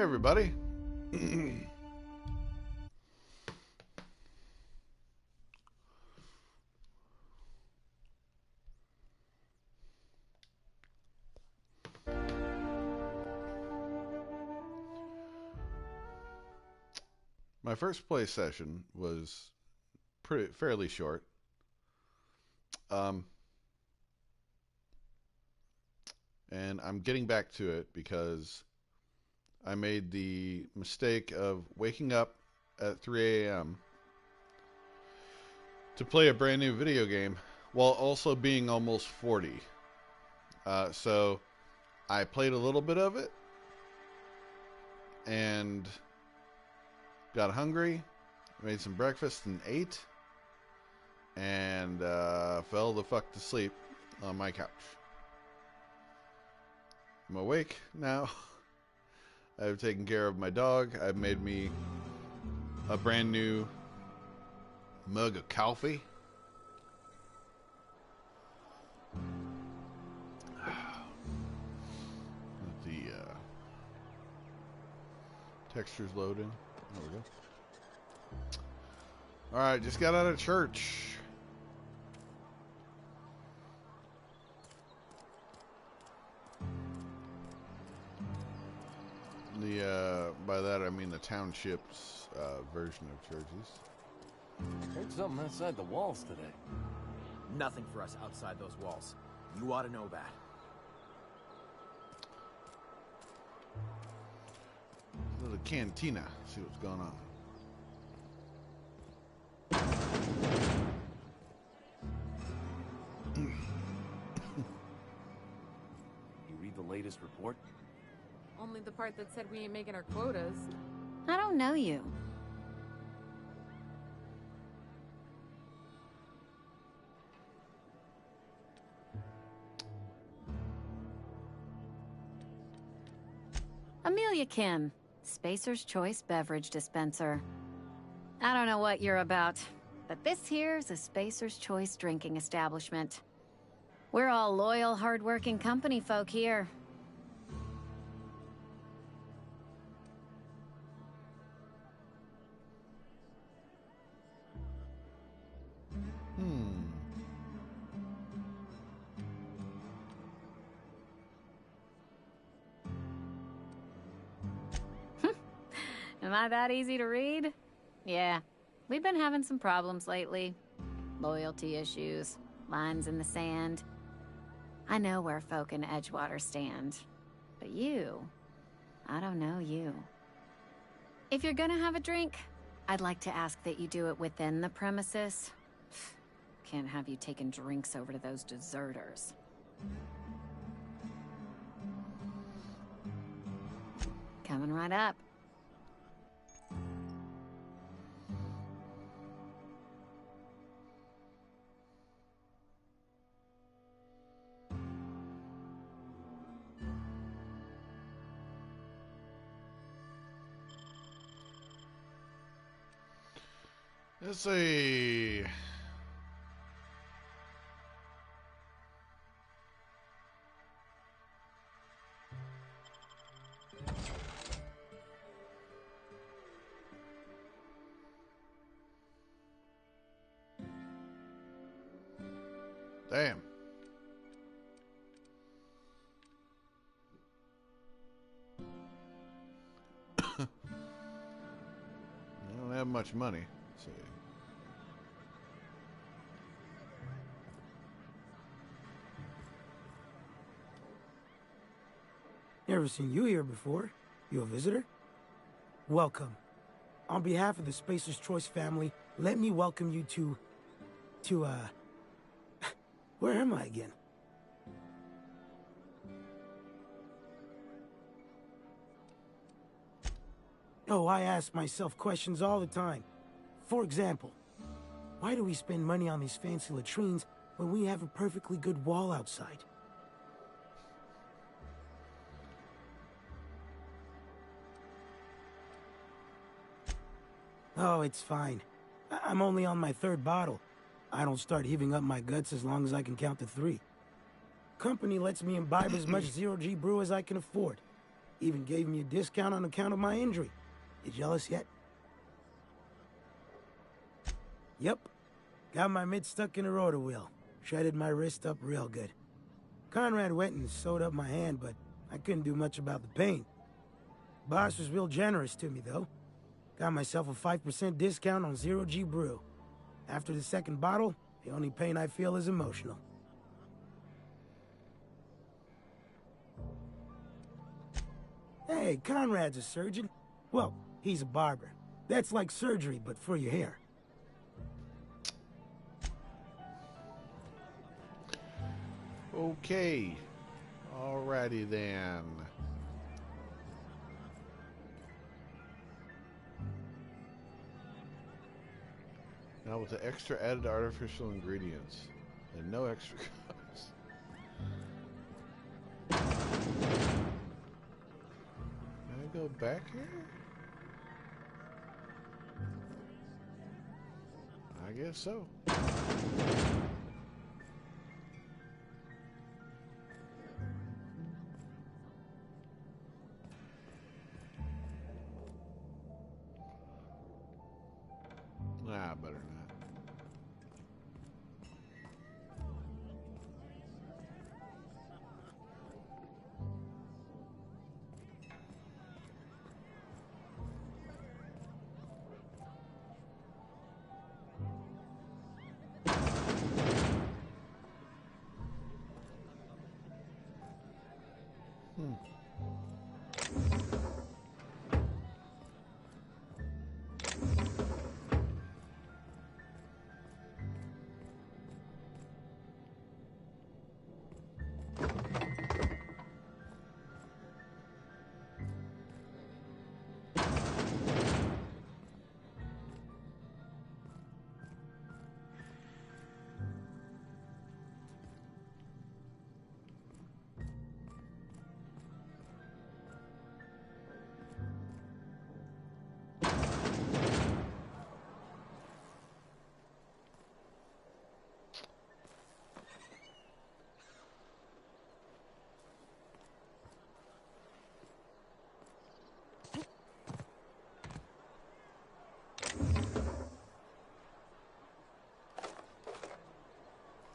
Hey everybody. My first play session was fairly short. Um, and I'm getting back to it because I made the mistake of waking up at 3 a.m. to play a brand new video game while also being almost 40. So I played a little bit of it and got hungry, made some breakfast and ate, and fell the fuck to sleep on my couch. I'm awake now. I've taken care of my dog. I've made me a brand new mug of coffee. The texture's loading. There we go. Alright, just got out of church. By that I mean the township's version of churches. Heard something outside the walls today. Nothing for us outside those walls. You ought to know that. Go to the cantina, see what's going on. You read the latest report? Only the part that said we ain't making our quotas. I don't know you. Amelia Kim, Spacer's Choice Beverage Dispenser. I don't know what you're about, but this here's a Spacer's Choice drinking establishment. We're all loyal, hard-working company folk here. Am I that easy to read? Yeah, we've been having some problems lately. Loyalty issues, lines in the sand. I know where folk in Edgewater stand. But you, I don't know you. If you're gonna have a drink, I'd like to ask that you do it within the premises. Can't have you taking drinks over to those deserters. Coming right up. Let's see. Damn. I don't have much money, so. Never seen you here before. You a visitor? Welcome. On behalf of the Spacer's Choice family, let me welcome you to, where am I again? Oh, I ask myself questions all the time. For example, why do we spend money on these fancy latrines when we have a perfectly good wall outside? Oh, it's fine. I'm only on my third bottle. I don't start heaving up my guts as long as I can count to 3. Company lets me imbibe as much Zero G brew as I can afford. Even gave me a discount on account of my injury. You jealous yet? Yep. Got my mid stuck in a rotor wheel. Shredded my wrist up real good. Conrad went and sewed up my hand, but I couldn't do much about the pain. Boss was real generous to me, though. Got myself a 5% discount on Zero G Brew. After the second bottle, the only pain I feel is emotional. Hey, Conrad's a surgeon. Well, he's a barber. That's like surgery, but for your hair. Okay. Alrighty then. Now with the extra added artificial ingredients and no extra cost. Can I go back here? I guess so. Nah, better not.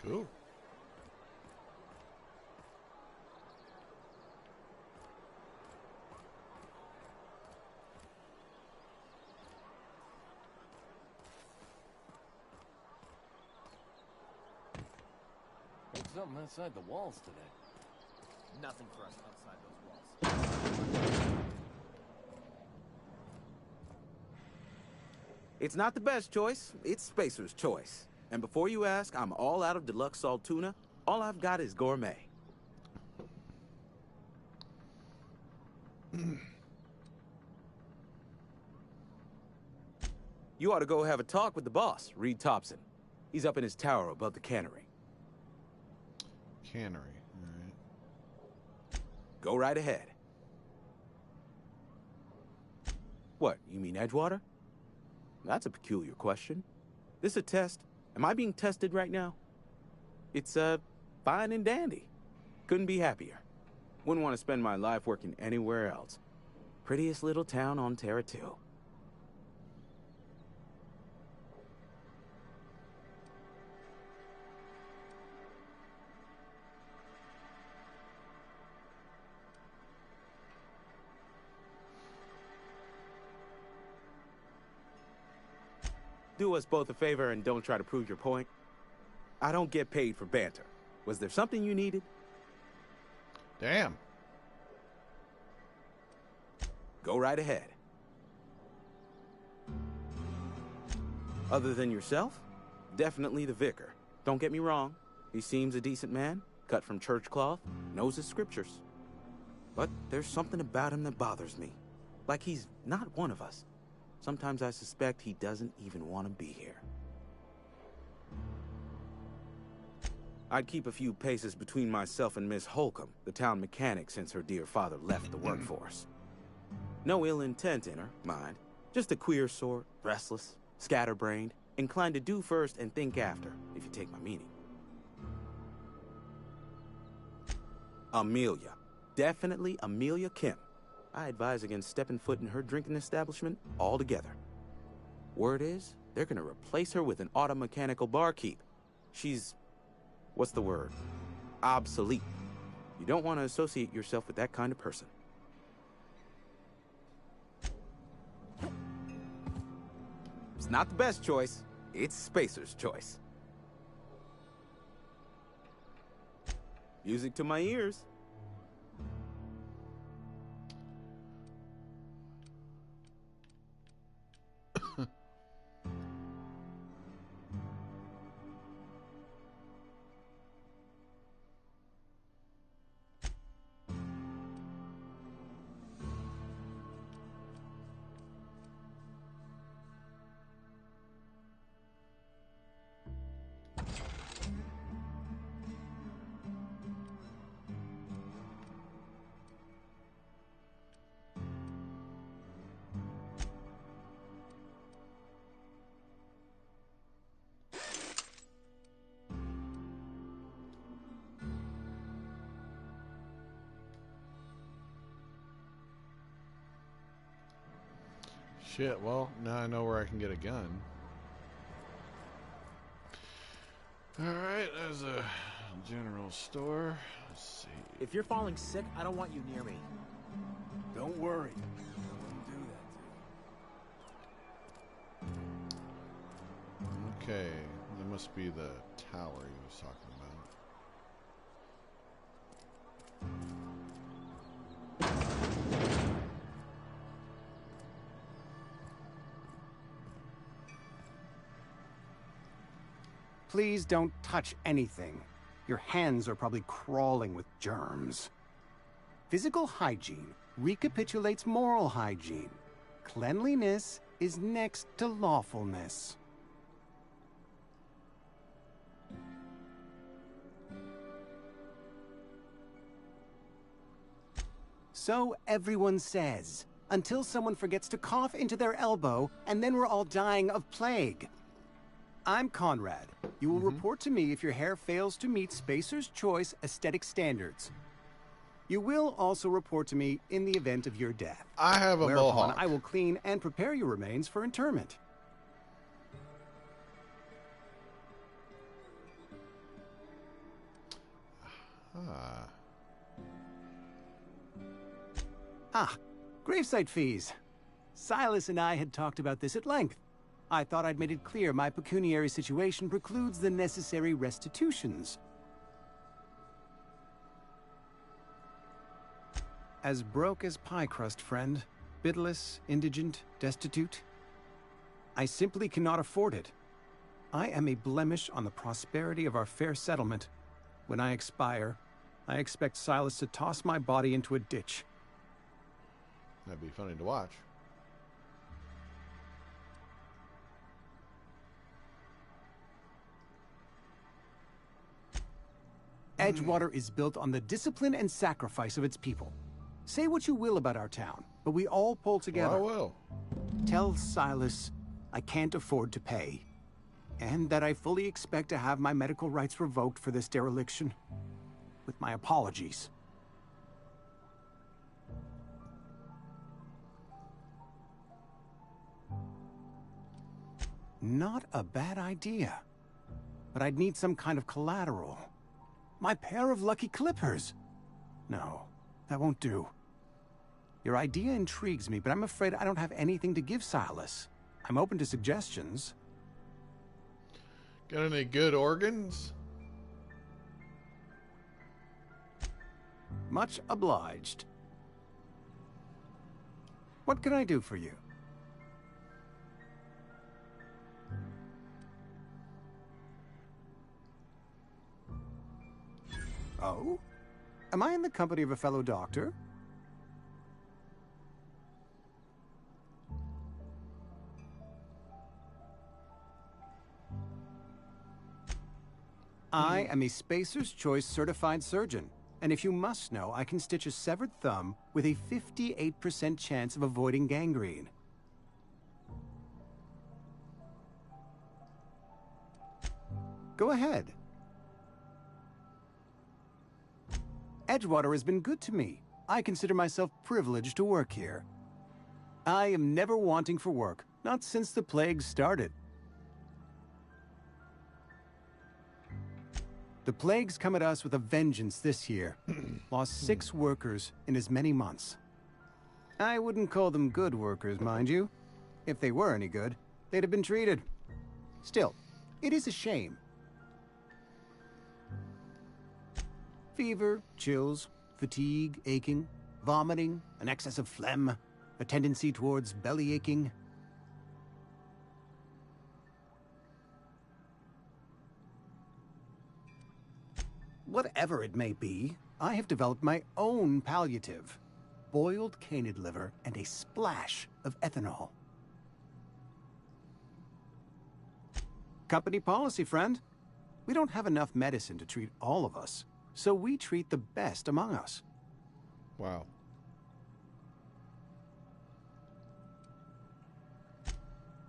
Cool. Heard something outside the walls today. Nothing for us outside those walls. It's not the best choice, it's Spacer's choice. And before you ask, I'm all out of deluxe salt tuna. All I've got is gourmet. You ought to go have a talk with the boss, Reed Thompson. He's up in his tower above the cannery. Cannery, alright. Go right ahead. What, you mean Edgewater? That's a peculiar question. This a test? Am I being tested right now? It's, fine and dandy. Couldn't be happier. Wouldn't want to spend my life working anywhere else. Prettiest little town on Terra 2. Do us both a favor and don't try to prove your point. I don't get paid for banter. Was there something you needed? Damn. Go right ahead. Other than yourself? Definitely the vicar. Don't get me wrong. He seems a decent man, cut from church cloth, knows his scriptures. But there's something about him that bothers me. Like he's not one of us. Sometimes I suspect he doesn't even want to be here. I'd keep a few paces between myself and Miss Holcomb, the town mechanic, since her dear father left the workforce. No ill intent in her, mind. Just a queer sort, restless, scatterbrained, inclined to do first and think after, if you take my meaning. Amelia. Definitely Amelia Kim. I advise against stepping foot in her drinking establishment altogether. Word is, they're gonna replace her with an automechanical barkeep. She's... what's the word? Obsolete. You don't want to associate yourself with that kind of person. It's not the best choice. It's Spacer's choice. Music to my ears. Shit, well, now I know where I can get a gun. Alright, there's a general store. Let's see. If you're falling sick, I don't want you near me. Don't worry. I wouldn't do that to you. Okay, that must be the tower he was talking about. Please don't touch anything. Your hands are probably crawling with germs. Physical hygiene recapitulates moral hygiene. Cleanliness is next to lawfulness. So everyone says, until someone forgets to cough into their elbow, and then we're all dying of plague. I'm Conrad. You will report to me if your hair fails to meet Spacer's Choice aesthetic standards. You will also report to me in the event of your death. I have a Whereupon mohawk. I will clean and prepare your remains for interment. Gravesite fees. Silas and I had talked about this at length. I thought I'd made it clear my pecuniary situation precludes the necessary restitutions. As broke as pie crust, friend. Bidless, indigent, destitute. I simply cannot afford it. I am a blemish on the prosperity of our fair settlement. When I expire, I expect Silas to toss my body into a ditch. That'd be funny to watch. Edgewater is built on the discipline and sacrifice of its people. Say what you will about our town, but we all pull together. Well, I will. Tell Silas I can't afford to pay, and that I fully expect to have my medical rights revoked for this dereliction. With my apologies. Not a bad idea. But I'd need some kind of collateral. My pair of lucky clippers. No, that won't do. Your idea intrigues me, but I'm afraid I don't have anything to give Silas. I'm open to suggestions. Got any good organs? Much obliged. What can I do for you? Oh? Am I in the company of a fellow doctor? I am a Spacer's Choice certified surgeon, and if you must know, I can stitch a severed thumb with a 58% chance of avoiding gangrene. Go ahead. Edgewater has been good to me. I consider myself privileged to work here. I am never wanting for work, not since the plague started. The plague's come at us with a vengeance this year. Lost 6 workers in as many months. I wouldn't call them good workers, mind you. If they were any good, they'd have been treated. Still, it is a shame. Fever, chills, fatigue, aching, vomiting, an excess of phlegm, a tendency towards belly aching. Whatever it may be, I have developed my own palliative. Boiled canid liver and a splash of ethanol. Company policy, friend. We don't have enough medicine to treat all of us, so we treat the best among us. Wow.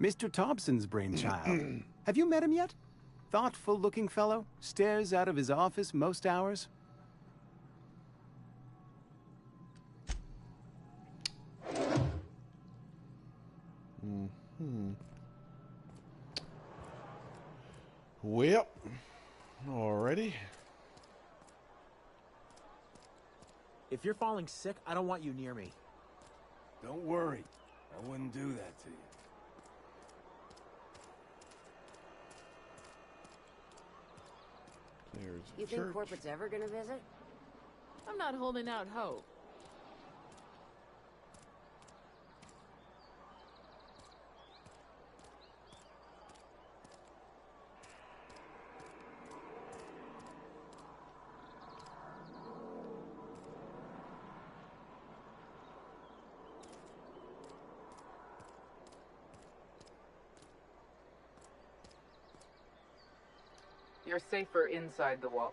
Mr. Thompson's brainchild. Have you met him yet? Thoughtful-looking fellow, stares out of his office most hours. Well, alrighty. If you're falling sick, I don't want you near me. Don't worry. I wouldn't do that to you. There's a You think church. corporate's ever gonna visit? I'm not holding out hope. You're safer inside the walls.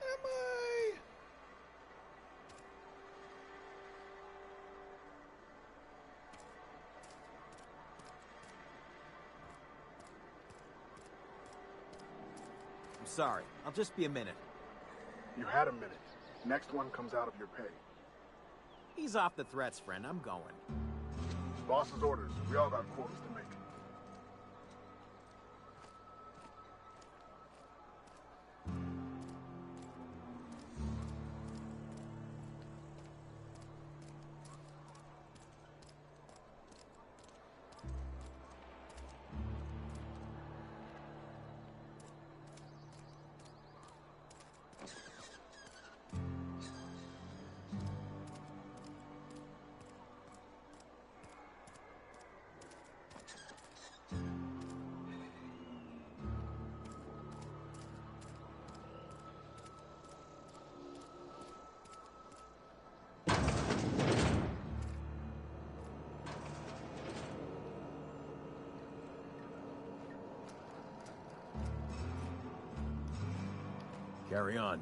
Am I? I'm sorry. I'll just be a minute. You had a minute. Next one comes out of your pay. Ease off the threats, friend. I'm going. Boss's orders. We all got quotas to make. Carry on.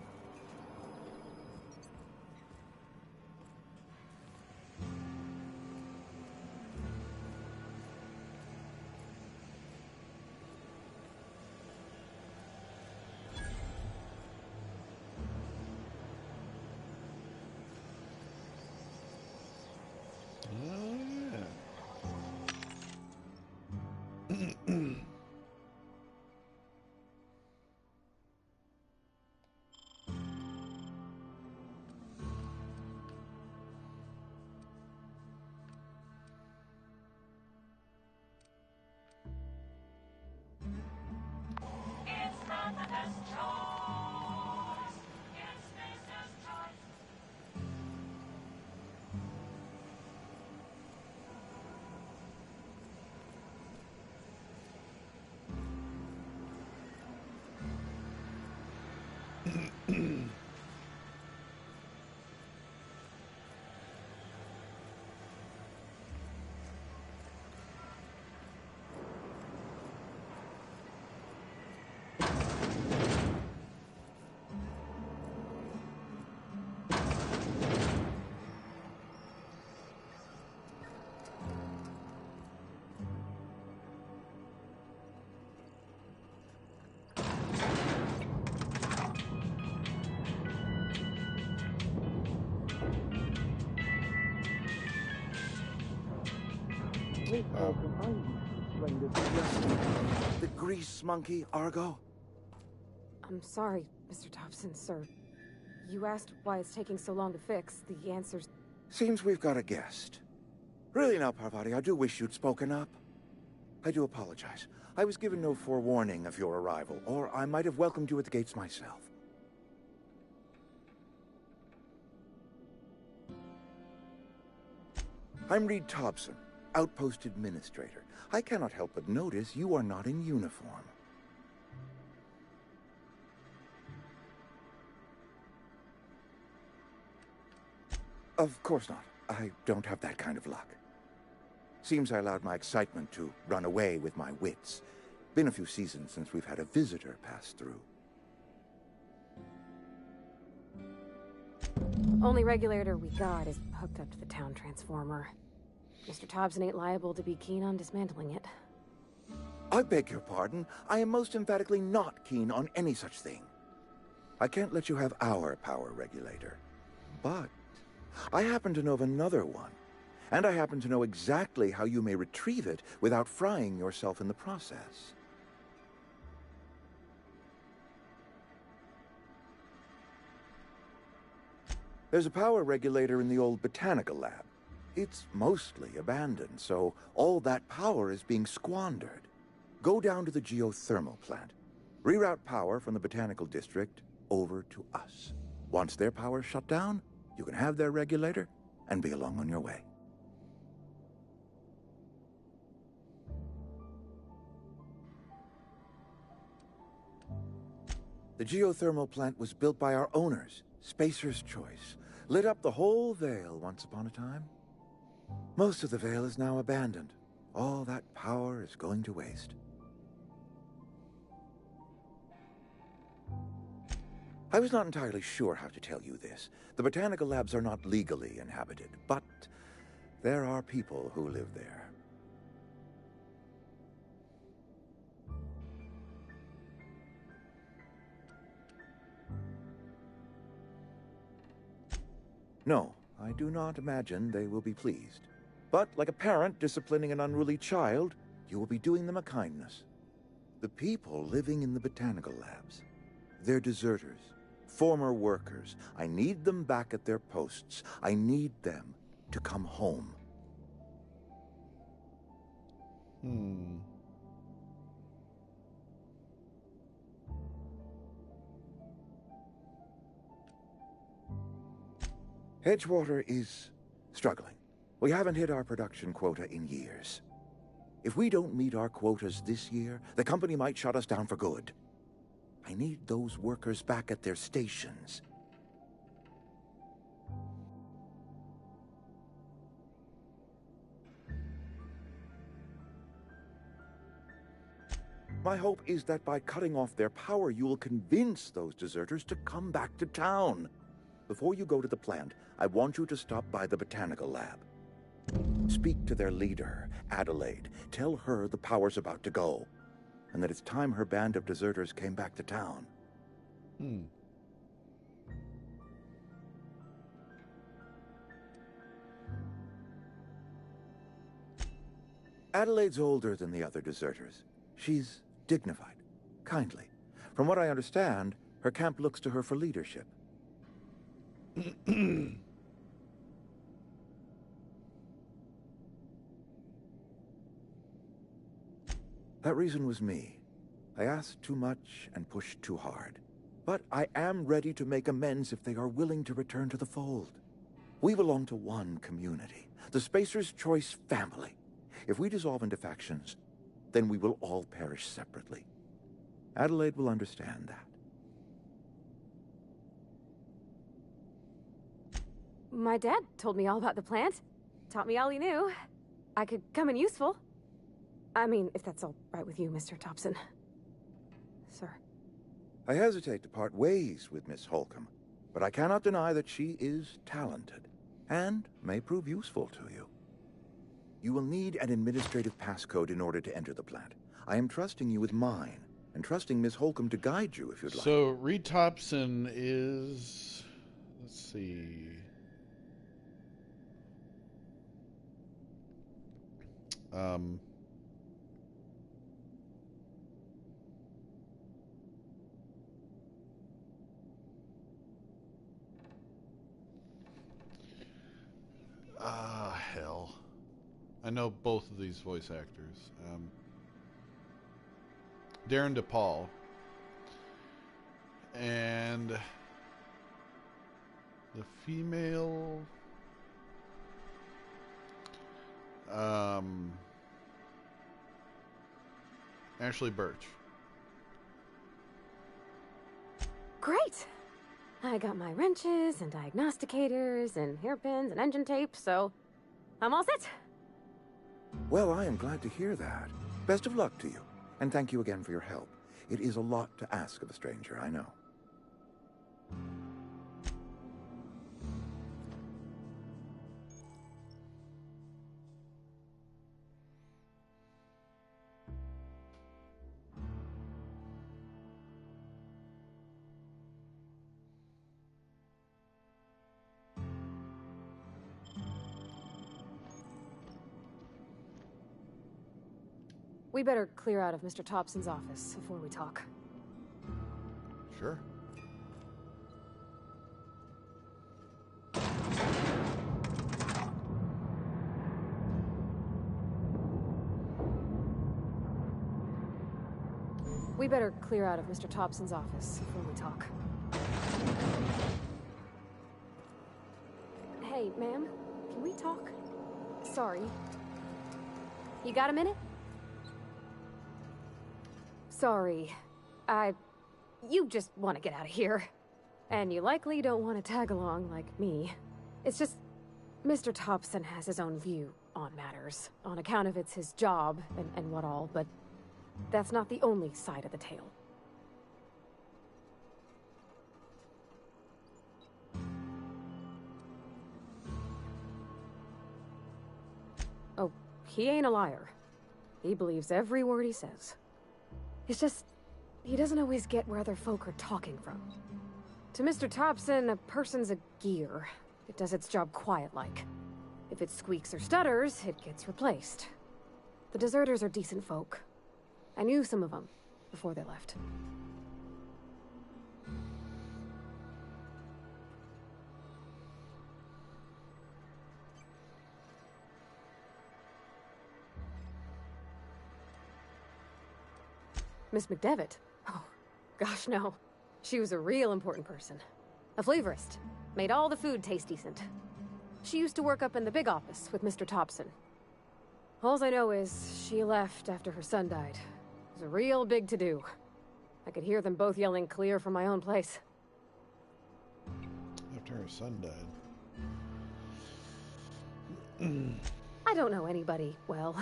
The grease monkey, Argo? I'm sorry, Mr. Thompson, sir. You asked why it's taking so long to fix. The answer's... Seems we've got a guest. Really now, Parvati, I do wish you'd spoken up. I do apologize. I was given no forewarning of your arrival, or I might have welcomed you at the gates myself. I'm Reed Thompson, Outpost Administrator. I cannot help but notice you are not in uniform. Of course not. I don't have that kind of luck. Seems I allowed my excitement to run away with my wits. Been a few seasons since we've had a visitor pass through. Only regulator we got is hooked up to the town transformer. Mr. Thompson ain't liable to be keen on dismantling it. I beg your pardon. I am most emphatically not keen on any such thing. I can't let you have our power regulator. But I happen to know of another one. And I happen to know exactly how you may retrieve it without frying yourself in the process. There's a power regulator in the old botanical lab. It's mostly abandoned, so all that power is being squandered. Go down to the geothermal plant. Reroute power from the botanical district over to us. Once their power's shut down, you can have their regulator and be along on your way. The geothermal plant was built by our owners, Spacer's Choice. Lit up the whole Vale once upon a time. Most of the Vale is now abandoned. All that power is going to waste. I was not entirely sure how to tell you this. The botanical labs are not legally inhabited, but there are people who live there. No, I do not imagine they will be pleased. But like a parent disciplining an unruly child, you will be doing them a kindness. The people living in the botanical labs, they're deserters, former workers. I need them back at their posts. I need them to come home. Edgewater is struggling. We haven't hit our production quota in years. If we don't meet our quotas this year, the company might shut us down for good. I need those workers back at their stations. My hope is that by cutting off their power, you will convince those deserters to come back to town. Before you go to the plant, I want you to stop by the botanical lab. Speak to their leader, Adelaide. Tell her the power's about to go, and that it's time her band of deserters came back to town. Adelaide's older than the other deserters. She's dignified, kindly. From what I understand, her camp looks to her for leadership. That reason was me. I asked too much and pushed too hard. But I am ready to make amends if they are willing to return to the fold. We belong to one community, the Spacer's Choice family. If we dissolve into factions, then we will all perish separately. Adelaide will understand that. My dad told me all about the plant. Taught me all he knew. I could come in useful. I mean, if that's all right with you, Mr. Thompson. Sir. I hesitate to part ways with Miss Holcomb, but I cannot deny that she is talented, and may prove useful to you. You will need an administrative passcode in order to enter the plant. I am trusting you with mine, and trusting Miss Holcomb to guide you if you'd like. So, Reed Thompson is... Let's see... Hell. I know both of these voice actors. Darren DePaul and the female Ashley Birch. Great! I got my wrenches and diagnosticators and hairpins and engine tape, so I'm all set. Well, I am glad to hear that. Best of luck to you, and thank you again for your help. It is a lot to ask of a stranger, I know. We better clear out of Mr. Thompson's office before we talk. Sure. We better clear out of Mr. Thompson's office before we talk. Hey, ma'am, can we talk? Sorry. You got a minute? Sorry. You just want to get out of here. And you likely don't want to tag along like me. It's just, Mr. Thompson has his own view on matters, on account of it's his job and what all, but that's not the only side of the tale. Oh, he ain't a liar. He believes every word he says. It's just, he doesn't always get where other folk are talking from. To Mr. Thompson, a person's a gear. It does its job quiet-like. If it squeaks or stutters, it gets replaced. The deserters are decent folk. I knew some of them before they left. Miss McDevitt? Oh, gosh, no. She was a real important person. A flavorist. Made all the food taste decent. She used to work up in the big office with Mr. Thompson. Alls I know is she left after her son died. It was a real big to-do. I could hear them both yelling clear from my own place. After her son died. I don't know anybody well.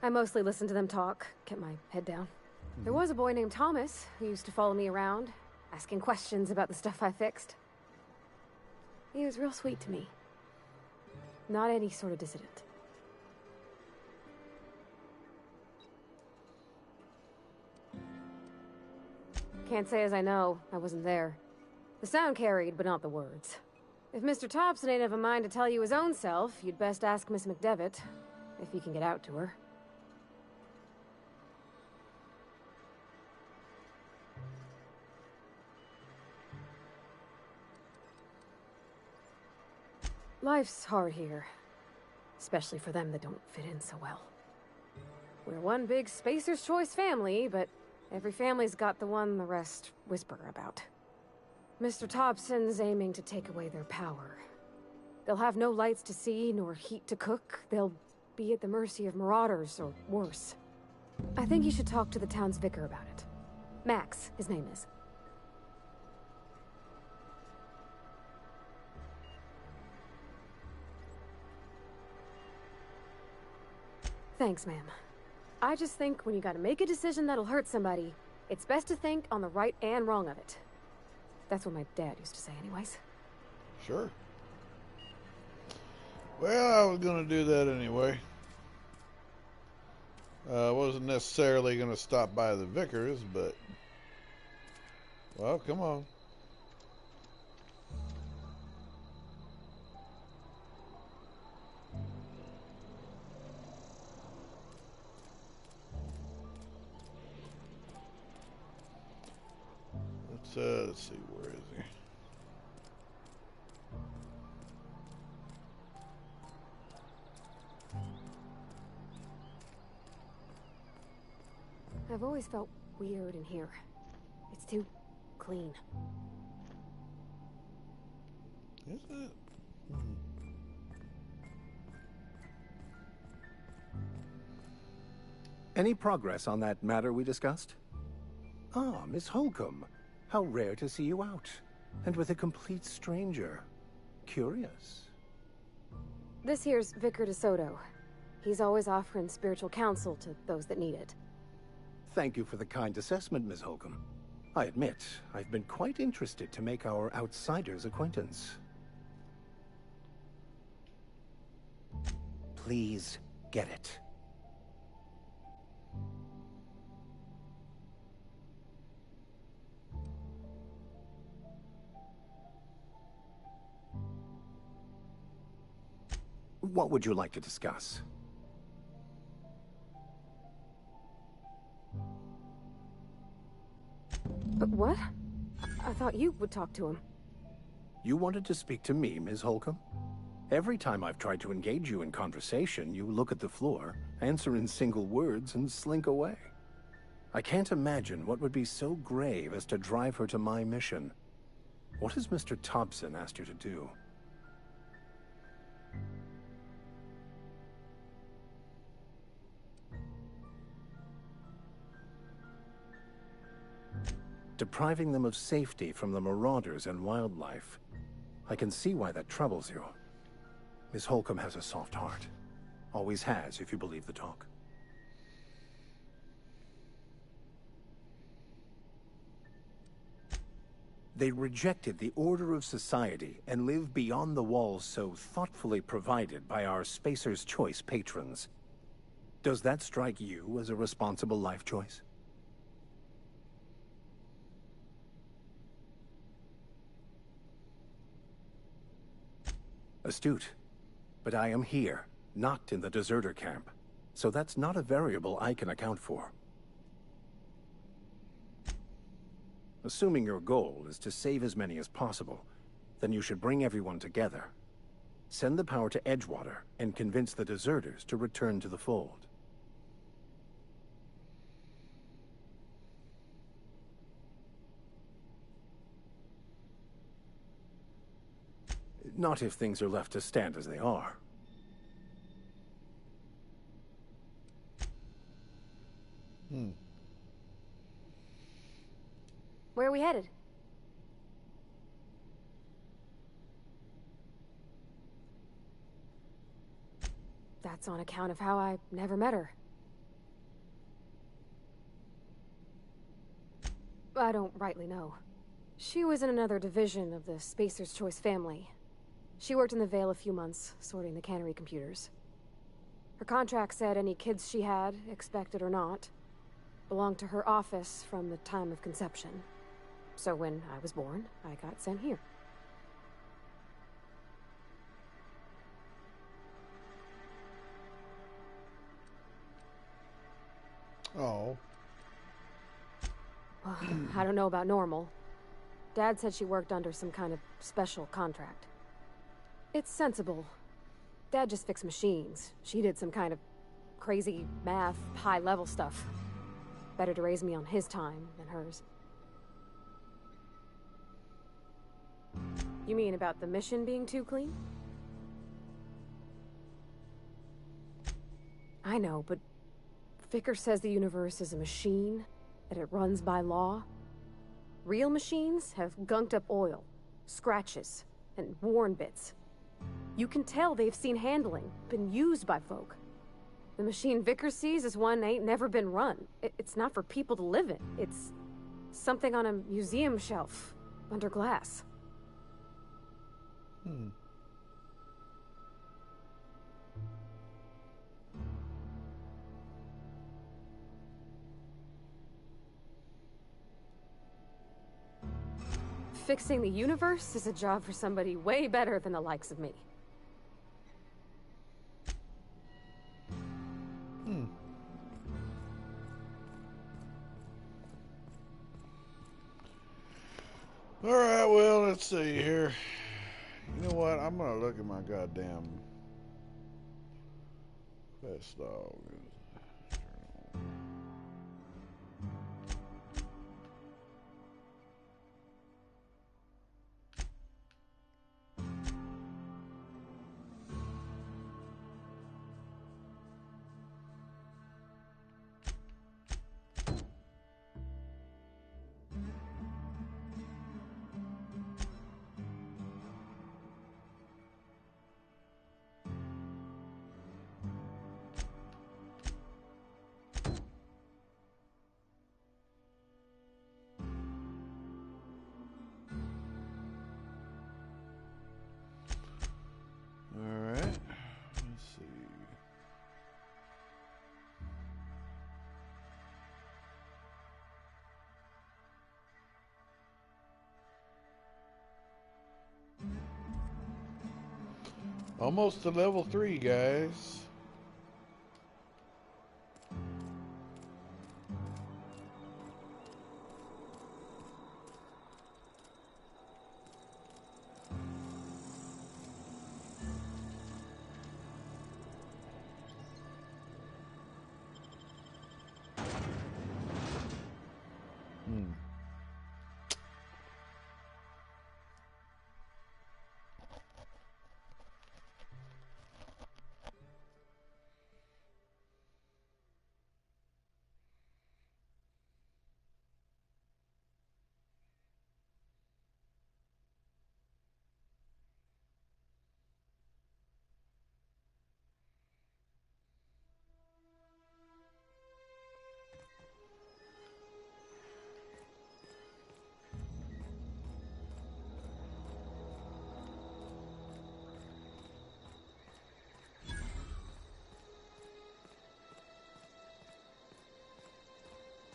I mostly listened to them talk, kept my head down. There was a boy named Thomas who used to follow me around, asking questions about the stuff I fixed. He was real sweet to me. Not any sort of dissident. Can't say as I know. I wasn't there. The sound carried, but not the words. If Mr. Thompson ain't of a mind to tell you his own self, you'd best ask Miss McDevitt, if you can get out to her. Life's hard here. Especially for them that don't fit in so well. We're one big Spacer's Choice family, but every family's got the one the rest whisper about. Mr. Thompson's aiming to take away their power. They'll have no lights to see, nor heat to cook. They'll be at the mercy of marauders, or worse. I think you should talk to the town's vicar about it. Max, his name is. Thanks, ma'am. I just think when you gotta make a decision that'll hurt somebody, it's best to think on the right and wrong of it. That's what my dad used to say anyways. Sure. Well, I was gonna do that anyway. Wasn't necessarily gonna stop by the vicar's, but... Well, come on. Let's see, where is he? I've always felt weird in here. It's too clean. Is it? Any progress on that matter we discussed? Ah, Miss Holcomb. How rare to see you out. And with a complete stranger. Curious. This here's Vicar DeSoto. He's always offering spiritual counsel to those that need it. Thank you for the kind assessment, Miss Holcomb. I admit, I've been quite interested to make our outsider's acquaintance. Please get it. What would you like to discuss? But what? I thought you would talk to him. You wanted to speak to me, Ms. Holcomb? Every time I've tried to engage you in conversation, you look at the floor, answer in single words, and slink away. I can't imagine what would be so grave as to drive her to my mission. What has Mr. Thompson asked you to do? Depriving them of safety from the marauders and wildlife. I can see why that troubles you. Miss Holcomb has a soft heart. Always has, if you believe the talk. They rejected the order of society and live beyond the walls so thoughtfully provided by our Spacer's Choice patrons. Does that strike you as a responsible life choice? Astute. But I am here, not in the deserter camp. So that's not a variable I can account for. Assuming your goal is to save as many as possible, then you should bring everyone together. Send the power to Edgewater and convince the deserters to return to the fold. Not if things are left to stand as they are. Where are we headed? That's on account of how I never met her. I don't rightly know. She was in another division of the Spacer's Choice family. She worked in the Vale a few months, sorting the cannery computers. Her contract said any kids she had, expected or not, belonged to her office from the time of conception. So when I was born, I got sent here. Oh. Well, I don't know about normal. Dad said she worked under some kind of special contract. It's sensible. Dad just fixed machines. She did some kind of crazy math, high-level stuff. Better to raise me on his time than hers. You mean about the mission being too clean? I know, but Vicar says the universe is a machine, that it runs by law. Real machines have gunked up oil, scratches, and worn bits. You can tell they've seen handling, been used by folk. The machine Vicar sees is one ain't never been run. It's not for people to live in. It's something on a museum shelf, under glass. Fixing the universe is a job for somebody way better than the likes of me. Alright, well, let's see here. You know what? I'm gonna look at my goddamn quest log. Alright, let's see. Almost to level 3, guys.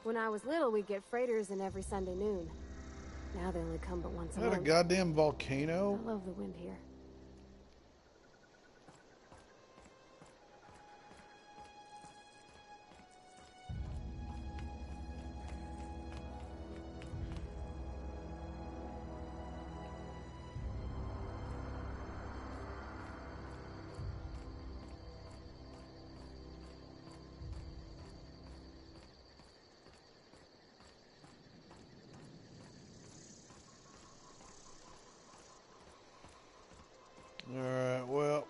When I was little, we'd get freighters in every Sunday noon. Now they only come but once a Is that a month. goddamn volcano? I love the wind here. Alright, well.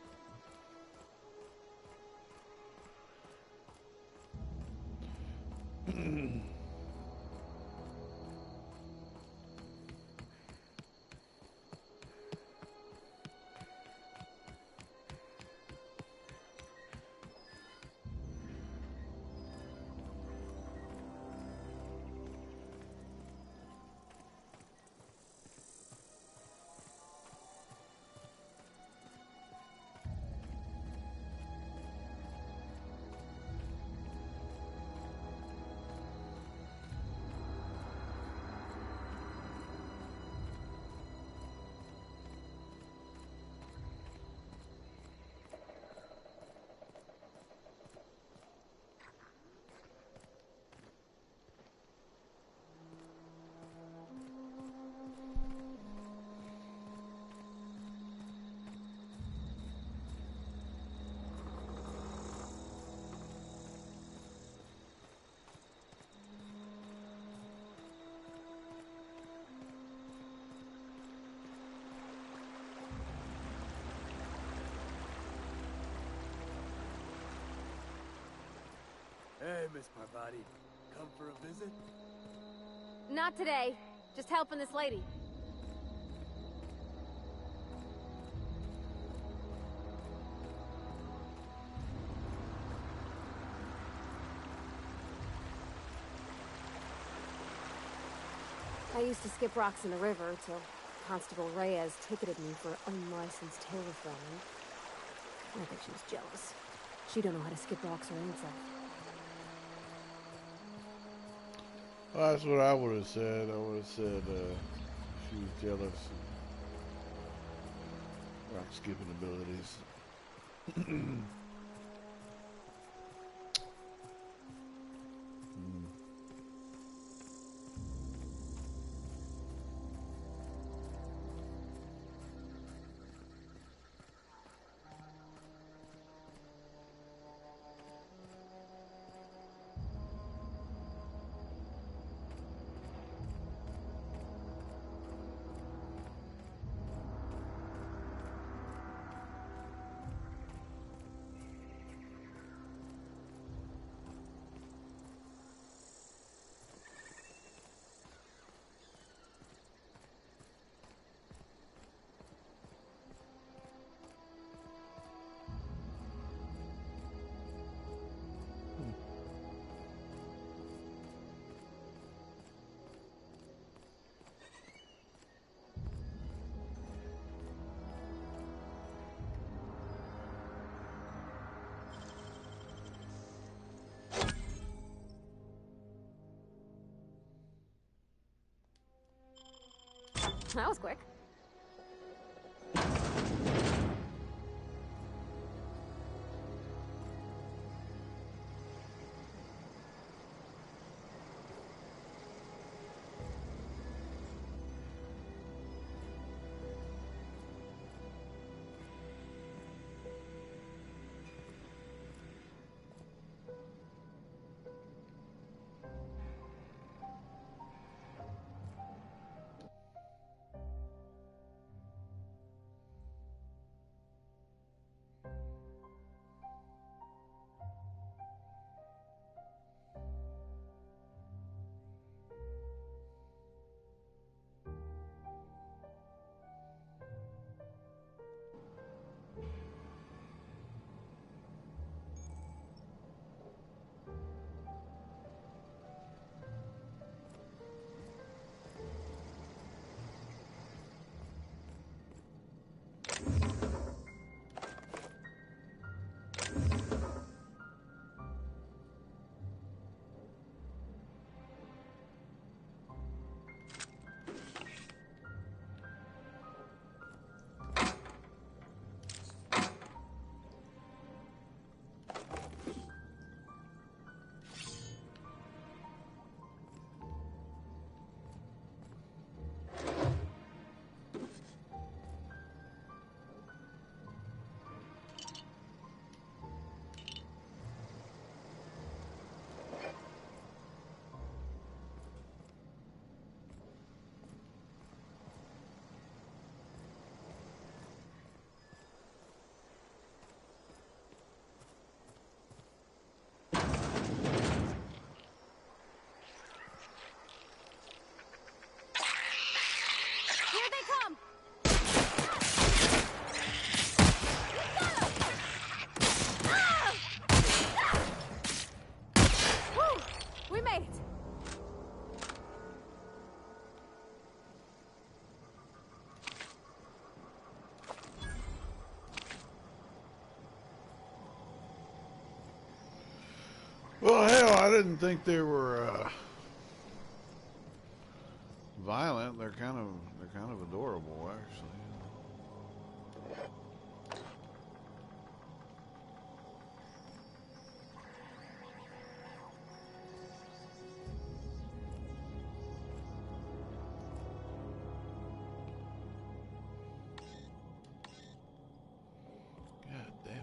Hey, Miss Parvati. Come for a visit? Not today. Just helping this lady. I used to skip rocks in the river till Constable Reyes ticketed me for unlicensed terraforming. I think she was jealous. She don't know how to skip rocks her own self. Well, that's what I would have said. I would have said she was jealous of rock skipping abilities. That was quick. Here they come! Ah! Whew! We made it! Well, hell, I didn't think they were violent. They're kind of adorable, actually. God damn it.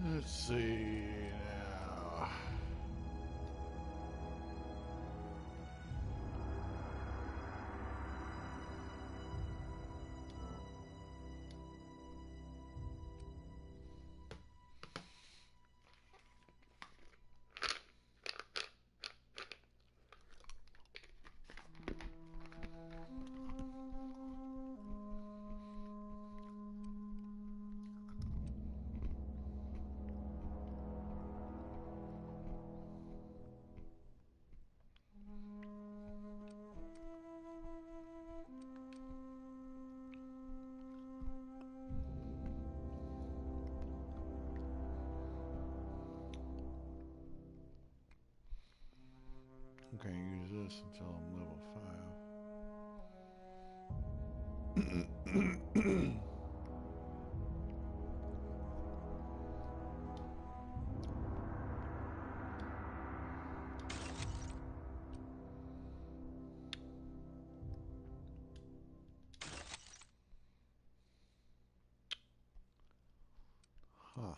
Let's see now. Okay, use this until I'm level 5. Huh.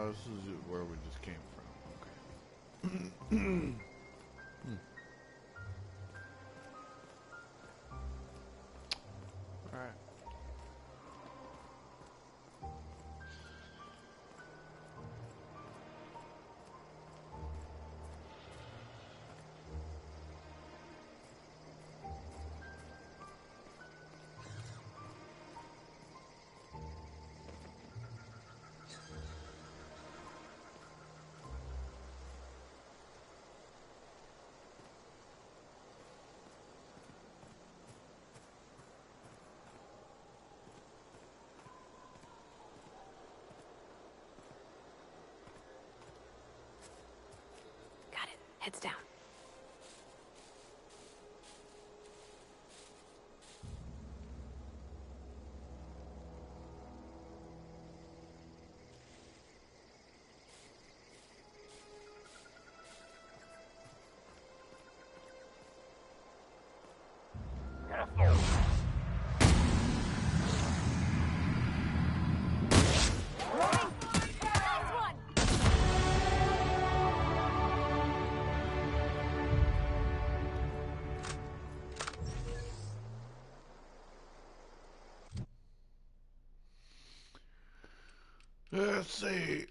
This is where we just came from. Okay. All right. Heads down. Let's see.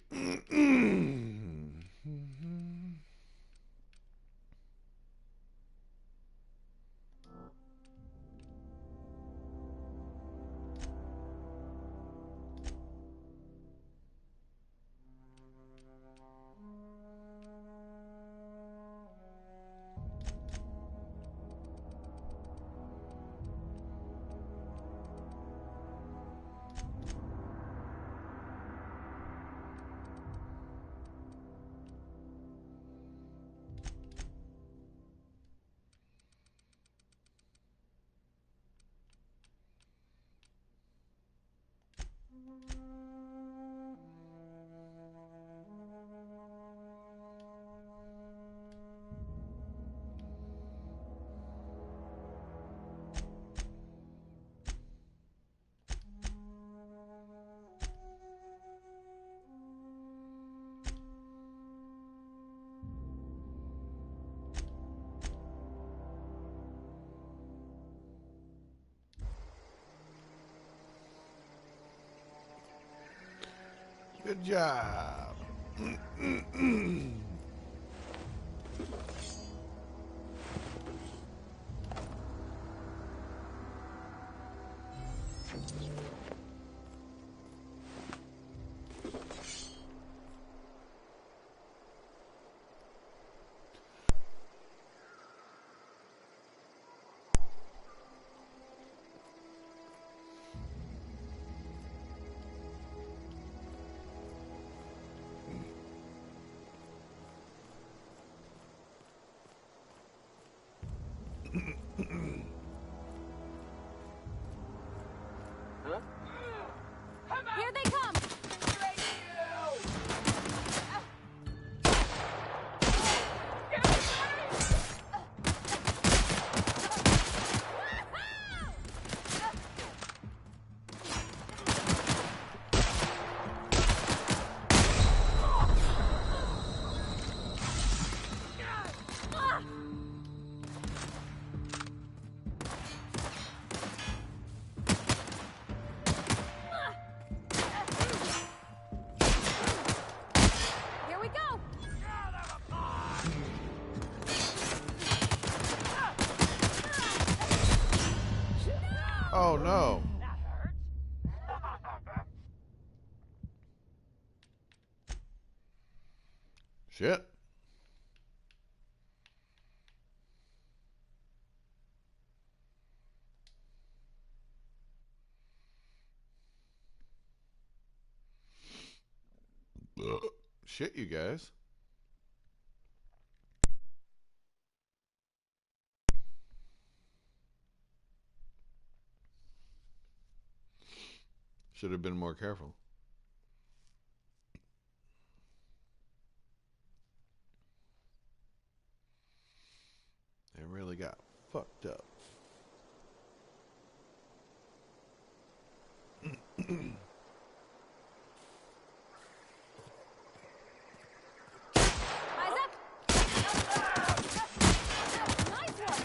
Good job. Here they come! Here we go! Oh no. Shit. Shit, you guys. Should have been more careful. It really got fucked up. Eyes up! Nice one!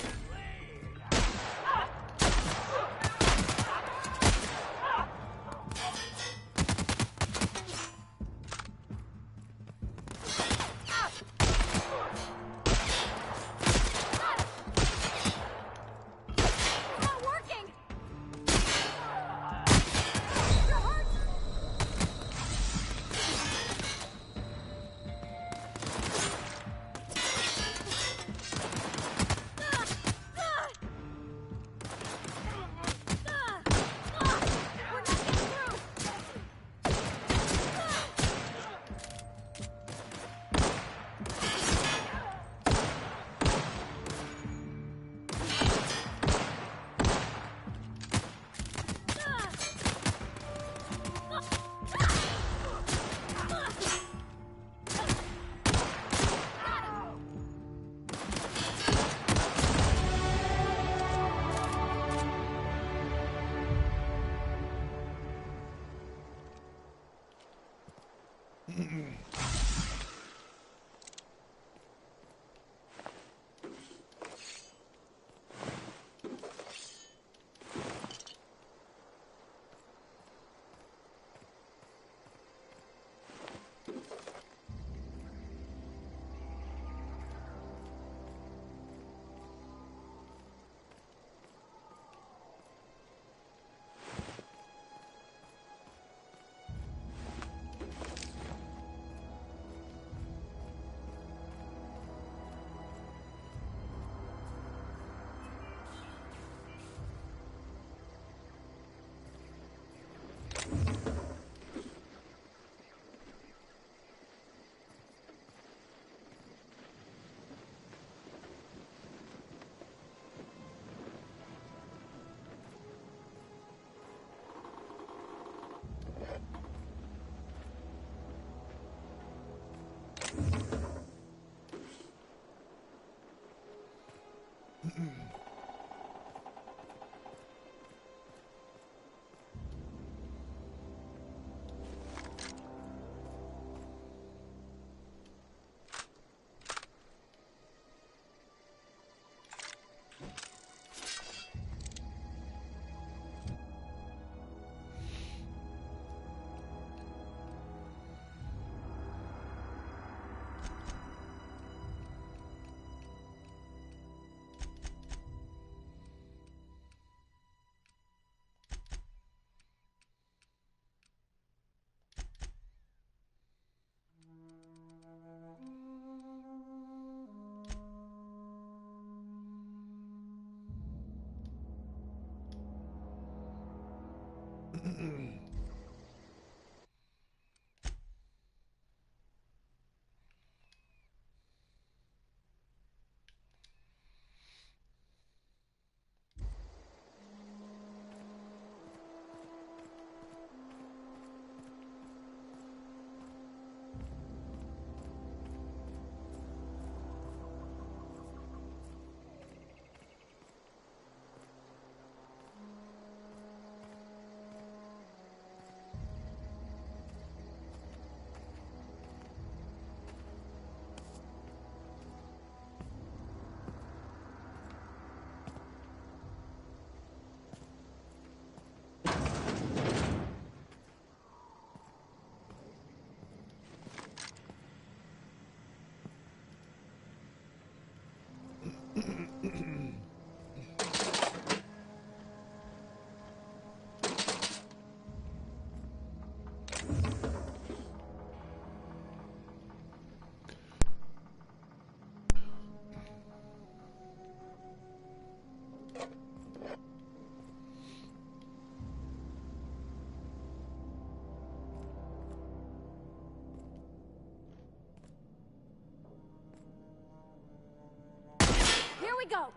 Here we go!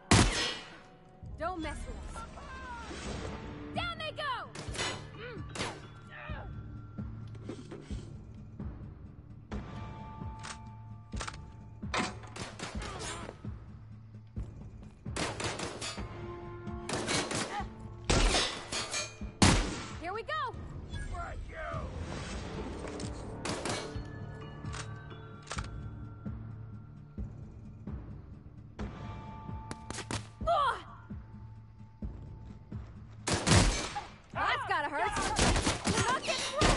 Don't mess with us. Down they go! Here we go! Right, you! That's gotta hurt! We're not getting through!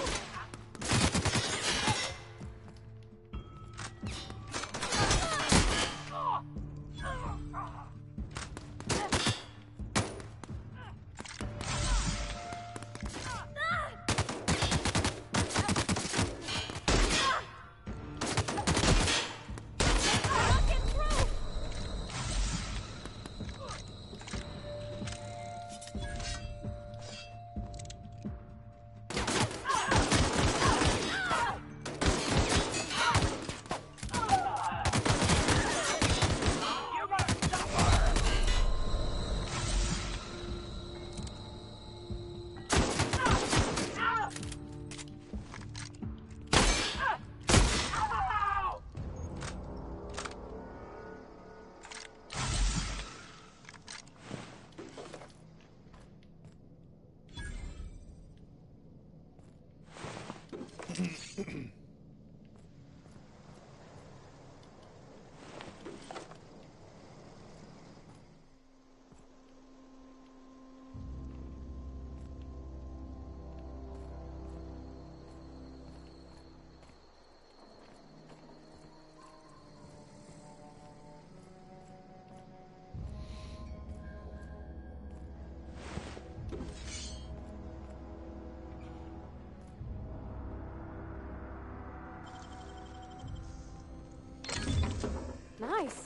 Nice.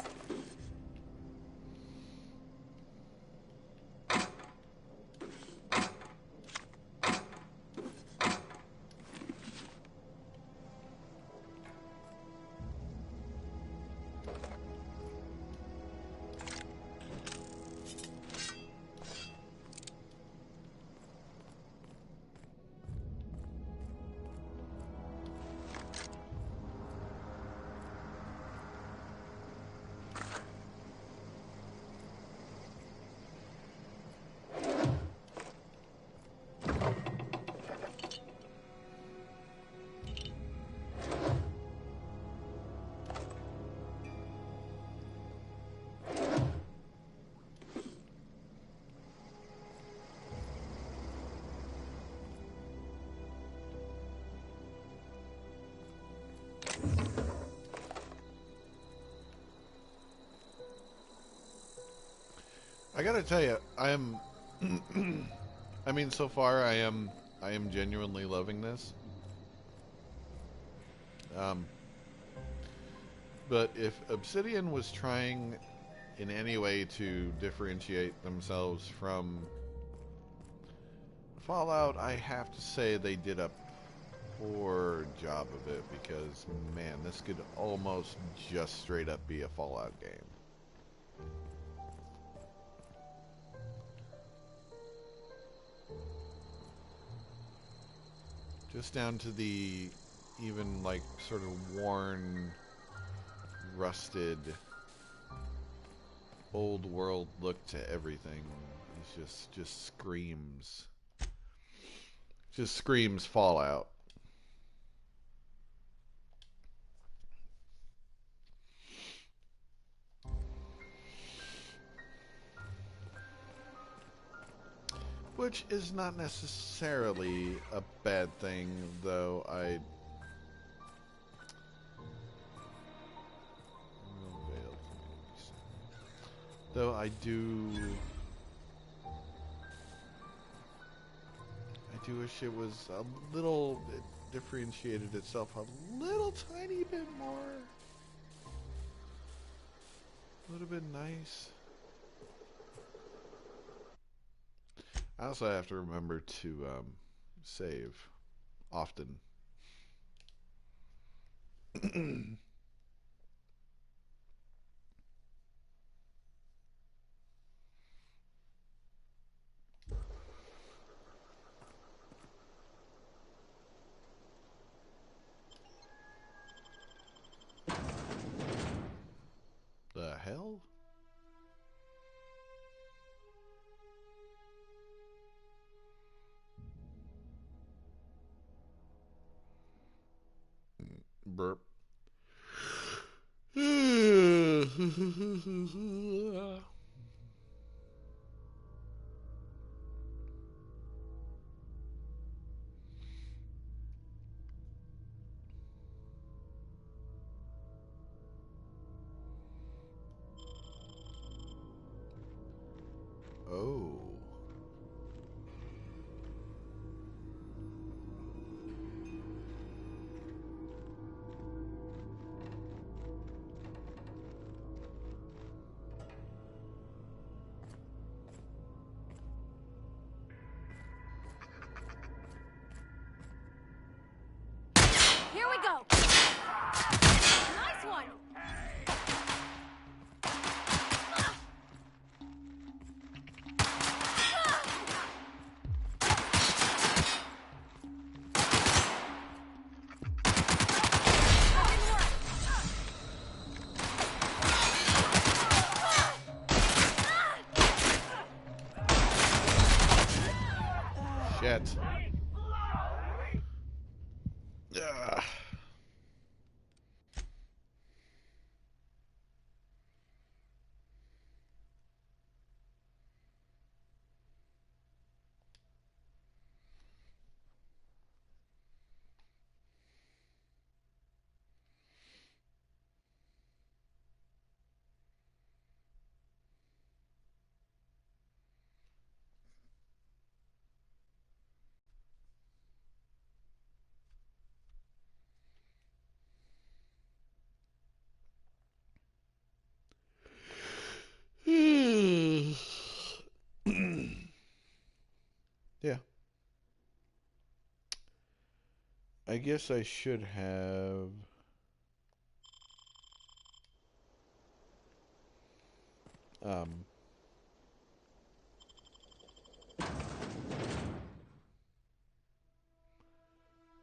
I gotta tell you, I am. I mean, so far, I am genuinely loving this. But if Obsidian was trying in any way to differentiate themselves from Fallout, I have to say they did a poor job of it, because, man, this could almost just straight up be a Fallout game. Just down to the even, like, sort of worn, rusted, old world look to everything. It's just screams Fallout. Which is not necessarily a bad thing, though I do wish it was a little, it differentiated itself a little tiny bit more. Would have been nice. I also have to remember to save often. The hell? Burp. Oh. Here we go. Nice one. Shit. Ugh. I guess I should have...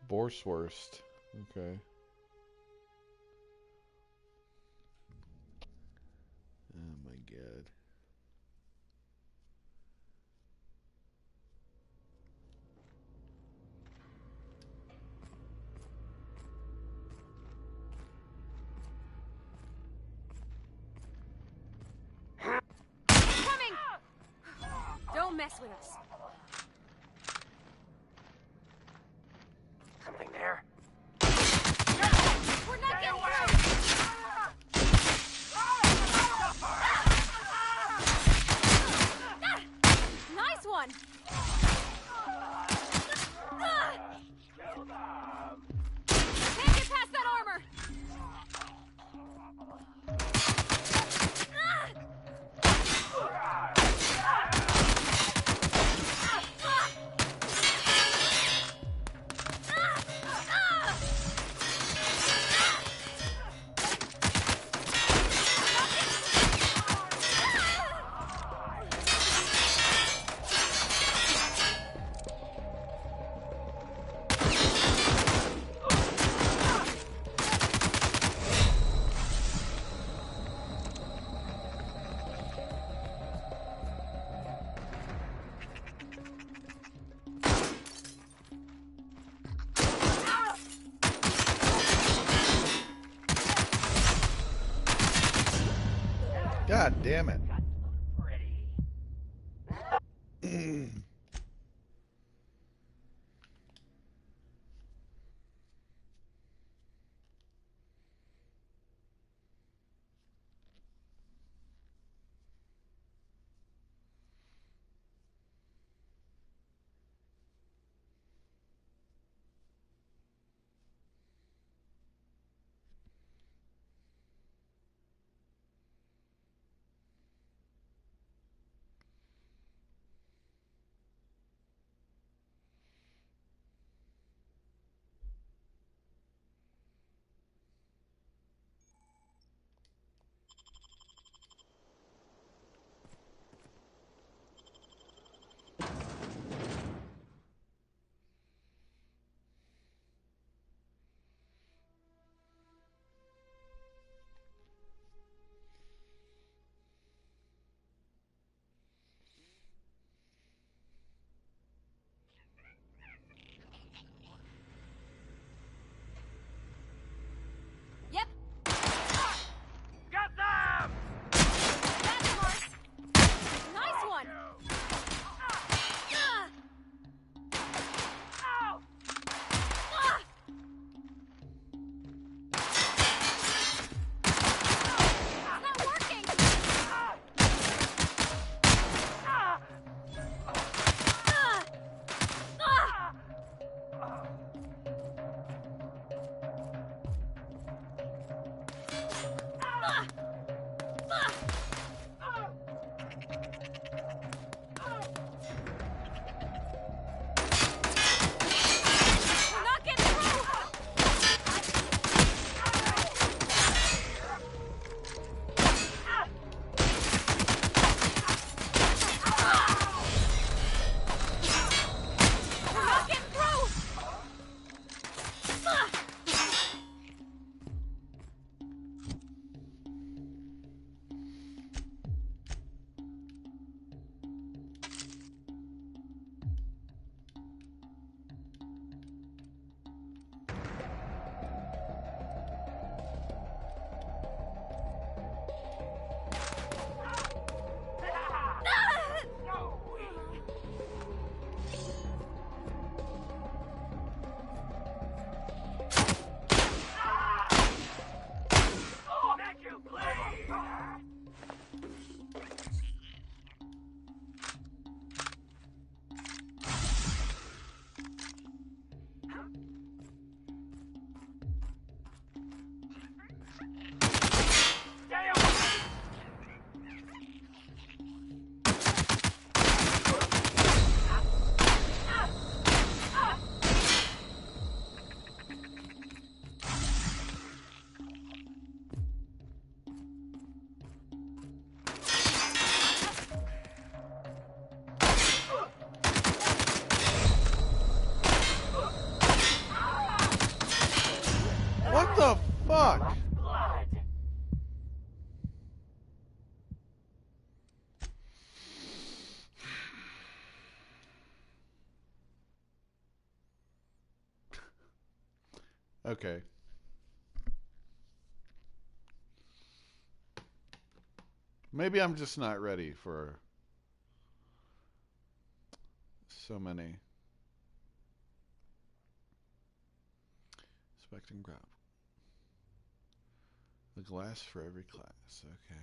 Borswurst. Okay. Oh my god. Coming! Don't mess with us. Something there? We're not getting through! Nice one! Can't get past that armor! God damn it. Yep. Got them! That's Mars. Nice one. Ow! It's not working. We're not getting through. We're not getting through. Fuck! Okay. Maybe I'm just not ready for so many. Spectrum grab. The glass for every class. Okay.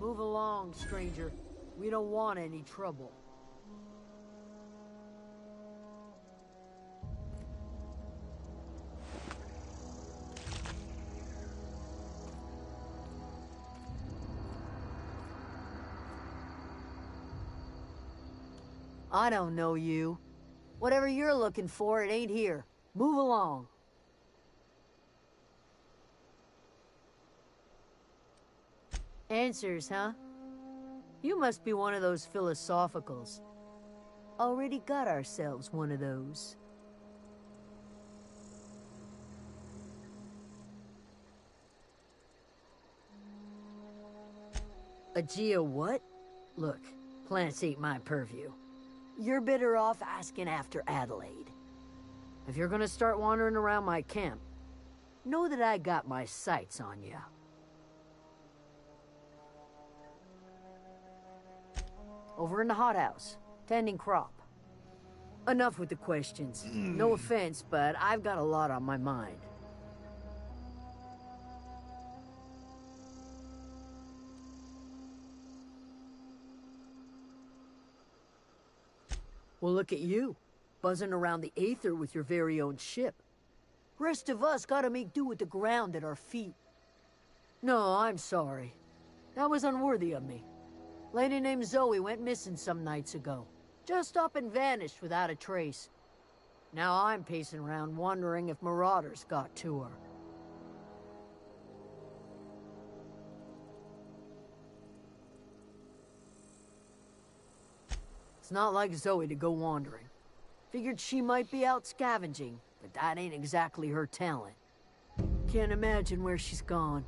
Move along, stranger. We don't want any trouble. I don't know you. Whatever you're looking for, it ain't here. Move along. Answers, huh? You must be one of those philosophicals. Already got ourselves one of those. Aegea what? Look, plants ain't my purview. You're better off asking after Adelaide. If you're gonna start wandering around my camp, know that I got my sights on you. Over in the hothouse, tending crop. Enough with the questions. No offense, but I've got a lot on my mind. Well, look at you, buzzing around the Aether with your very own ship. Rest of us gotta make do with the ground at our feet. No, I'm sorry. That was unworthy of me. Lady named Zoe went missing some nights ago. Just up and vanished without a trace. Now I'm pacing around wondering if marauders got to her. It's not like Zoe to go wandering. Figured she might be out scavenging, but that ain't exactly her talent. Can't imagine where she's gone.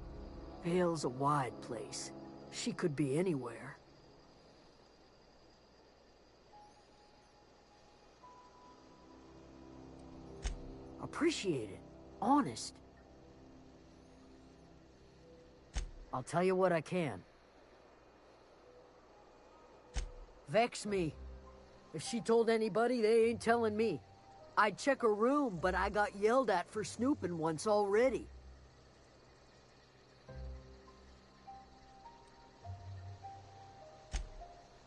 Vale's a wide place. She could be anywhere. Appreciate it. Honest. I'll tell you what I can. Vex me. If she told anybody, they ain't telling me. I'd check her room, but I got yelled at for snooping once already.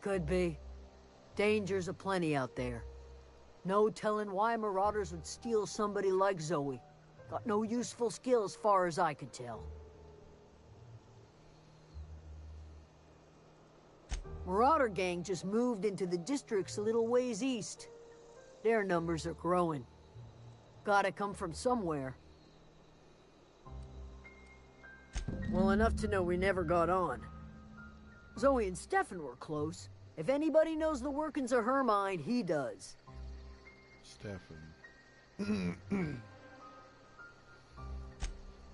Could be. Dangers aplenty out there. No telling why marauders would steal somebody like Zoe. Got no useful skills far as I could tell. Marauder gang just moved into the districts a little ways east. Their numbers are growing. Gotta come from somewhere. Well, enough to know we never got on. Zoe and Stefan were close. If anybody knows the workings of her mind, he does. Stefan.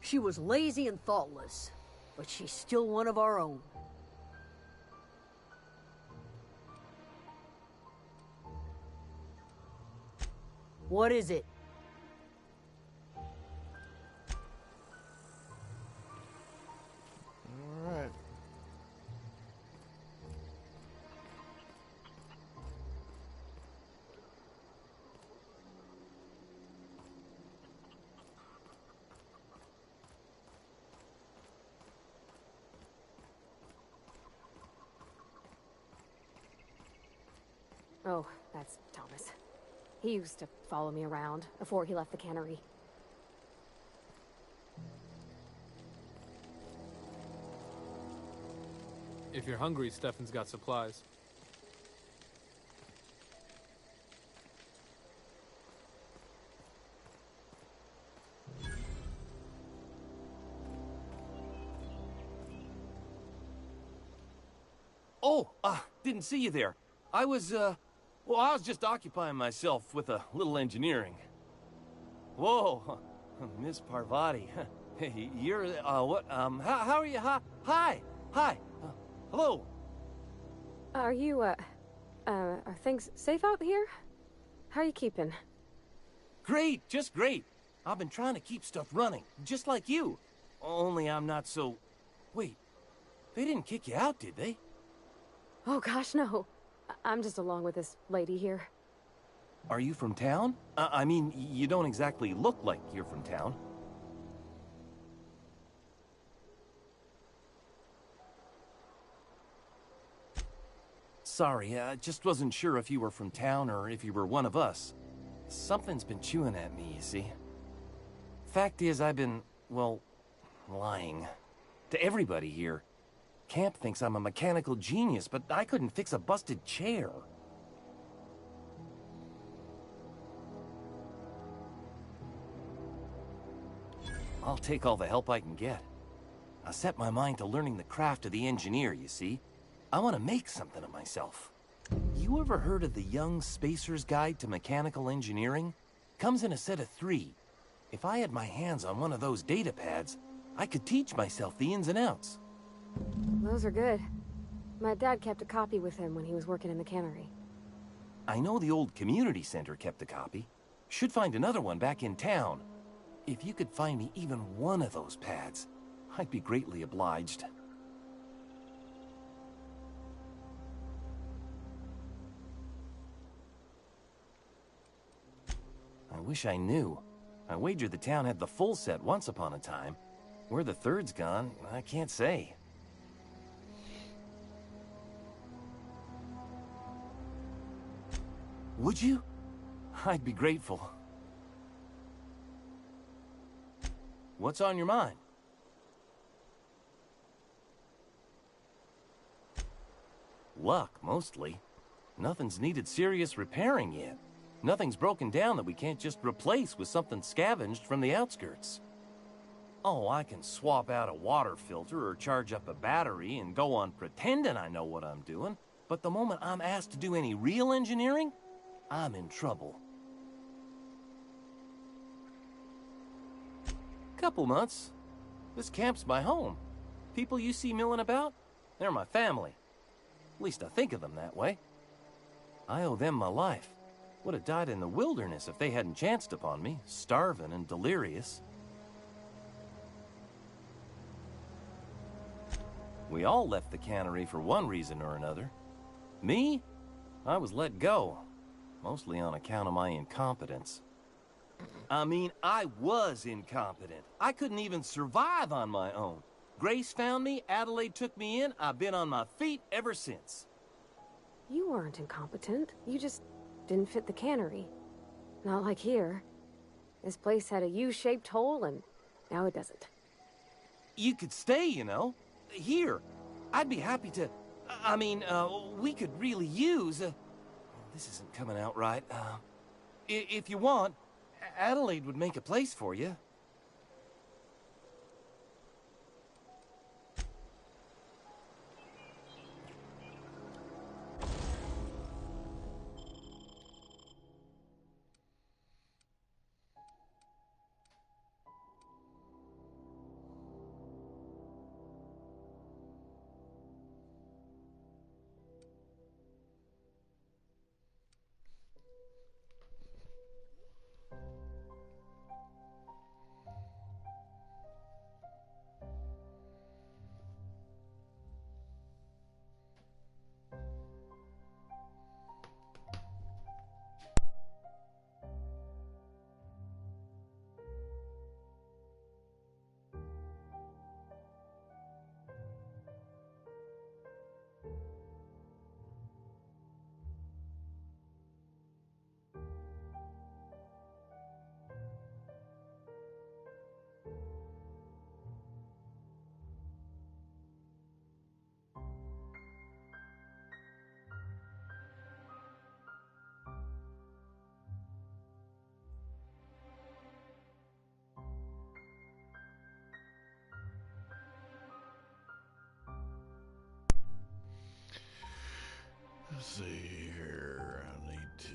She was lazy and thoughtless, but she's still one of our own. What is it? All right. Oh, that's Thomas. He used to follow me around before he left the cannery. If you're hungry, Stefan's got supplies. Oh, didn't see you there. I was just occupying myself with a little engineering. Whoa, Miss Parvati. Hey, you're, how are you? Hi. Hello. Are you, are things safe out here? How are you keeping? Great, just great. I've been trying to keep stuff running, just like you. Only I'm not so... Wait, they didn't kick you out, did they? Oh gosh, no. I'm just along with this lady here. Are you from town? I mean, you don't exactly look like you're from town. Sorry, I just wasn't sure if you were from town or if you were one of us. Something's been chewing at me, you see. Fact is, I've been, well, lying. To everybody here. Camp thinks I'm a mechanical genius, but I couldn't fix a busted chair. I'll take all the help I can get. I set my mind to learning the craft of the engineer, you see. I want to make something of myself. You ever heard of the Young Spacer's Guide to Mechanical Engineering? Comes in a set of 3. If I had my hands on one of those data pads, I could teach myself the ins and outs. Those are good. My dad kept a copy with him when he was working in the cannery. I know the old community center kept a copy. Should find another one back in town. If you could find me even one of those pads, I'd be greatly obliged. I wish I knew. I wager the town had the full set once upon a time. Where the third's gone, I can't say. Would you? I'd be grateful. What's on your mind? Luck, mostly. Nothing's needed serious repairing yet. Nothing's broken down that we can't just replace with something scavenged from the outskirts. Oh, I can swap out a water filter or charge up a battery and go on pretending I know what I'm doing. But the moment I'm asked to do any real engineering, I'm in trouble. Couple months. This camp's my home. People you see milling about, they're my family. At least I think of them that way. I owe them my life. Would have died in the wilderness if they hadn't chanced upon me, starving and delirious. We all left the cannery for one reason or another. Me? I was let go, mostly on account of my incompetence. I mean, I was incompetent. I couldn't even survive on my own. Grace found me, Adelaide took me in, I've been on my feet ever since. You weren't incompetent. You just didn't fit the cannery. Not like here. This place had a U-shaped hole, and now it doesn't. You could stay, you know. Here. I'd be happy to... I mean, we could really use... this isn't coming out right. If you want, Adelaide would make a place for you. Let's see here. I need to...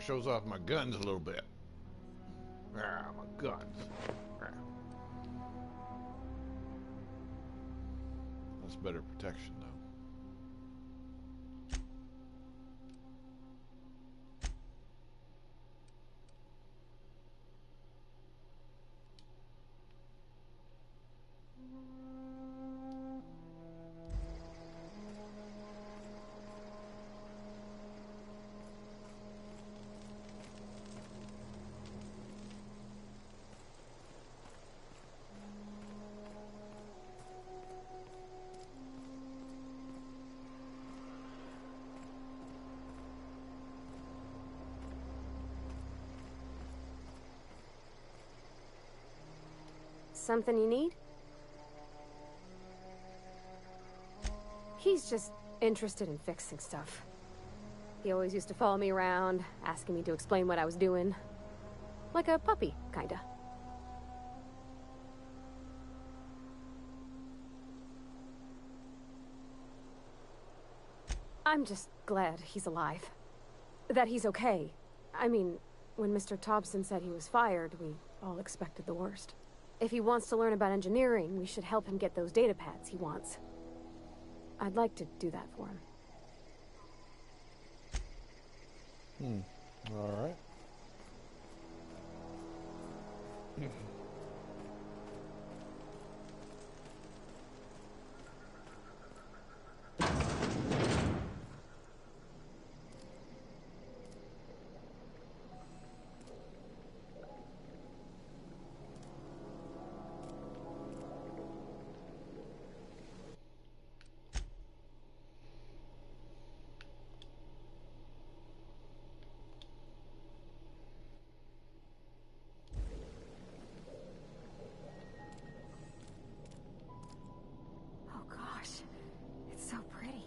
of shows off my guns a little bit. Ah, my guns. Ah. That's better protection, though. Something you need? He's just interested in fixing stuff. He always used to follow me around, asking me to explain what I was doing. Like a puppy, kinda. I'm just glad he's alive. That he's okay. I mean, when Mr. Thompson said he was fired, we all expected the worst. If he wants to learn about engineering, we should help him get those data pads he wants. I'd like to do that for him. All right. So pretty.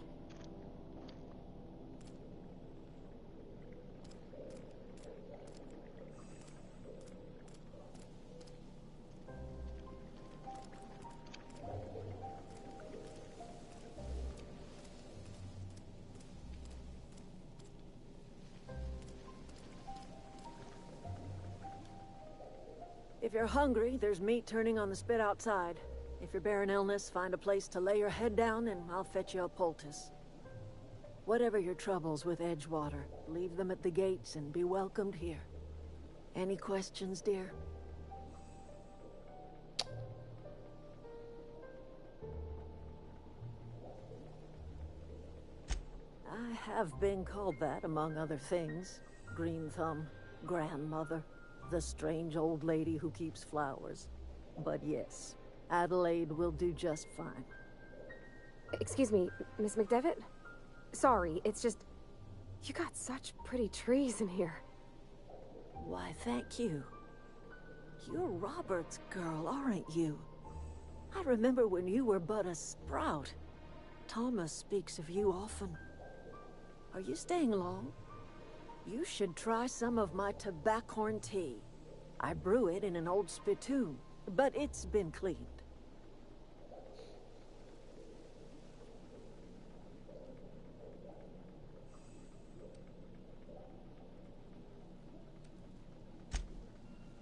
If you're hungry, there's meat turning on the spit outside. If you're bearing illness, find a place to lay your head down and I'll fetch you a poultice. Whatever your troubles with Edgewater, leave them at the gates and be welcomed here. Any questions, dear? I have been called that, among other things. Green Thumb, grandmother, the strange old lady who keeps flowers. But yes, Adelaide will do just fine. Excuse me, Miss McDevitt? Sorry, it's just... You got such pretty trees in here. Why, thank you. You're Robert's girl, aren't you? I remember when you were but a sprout. Thomas speaks of you often. Are you staying long? You should try some of my tobaccorn tea. I brew it in an old spittoon, but it's been cleaned.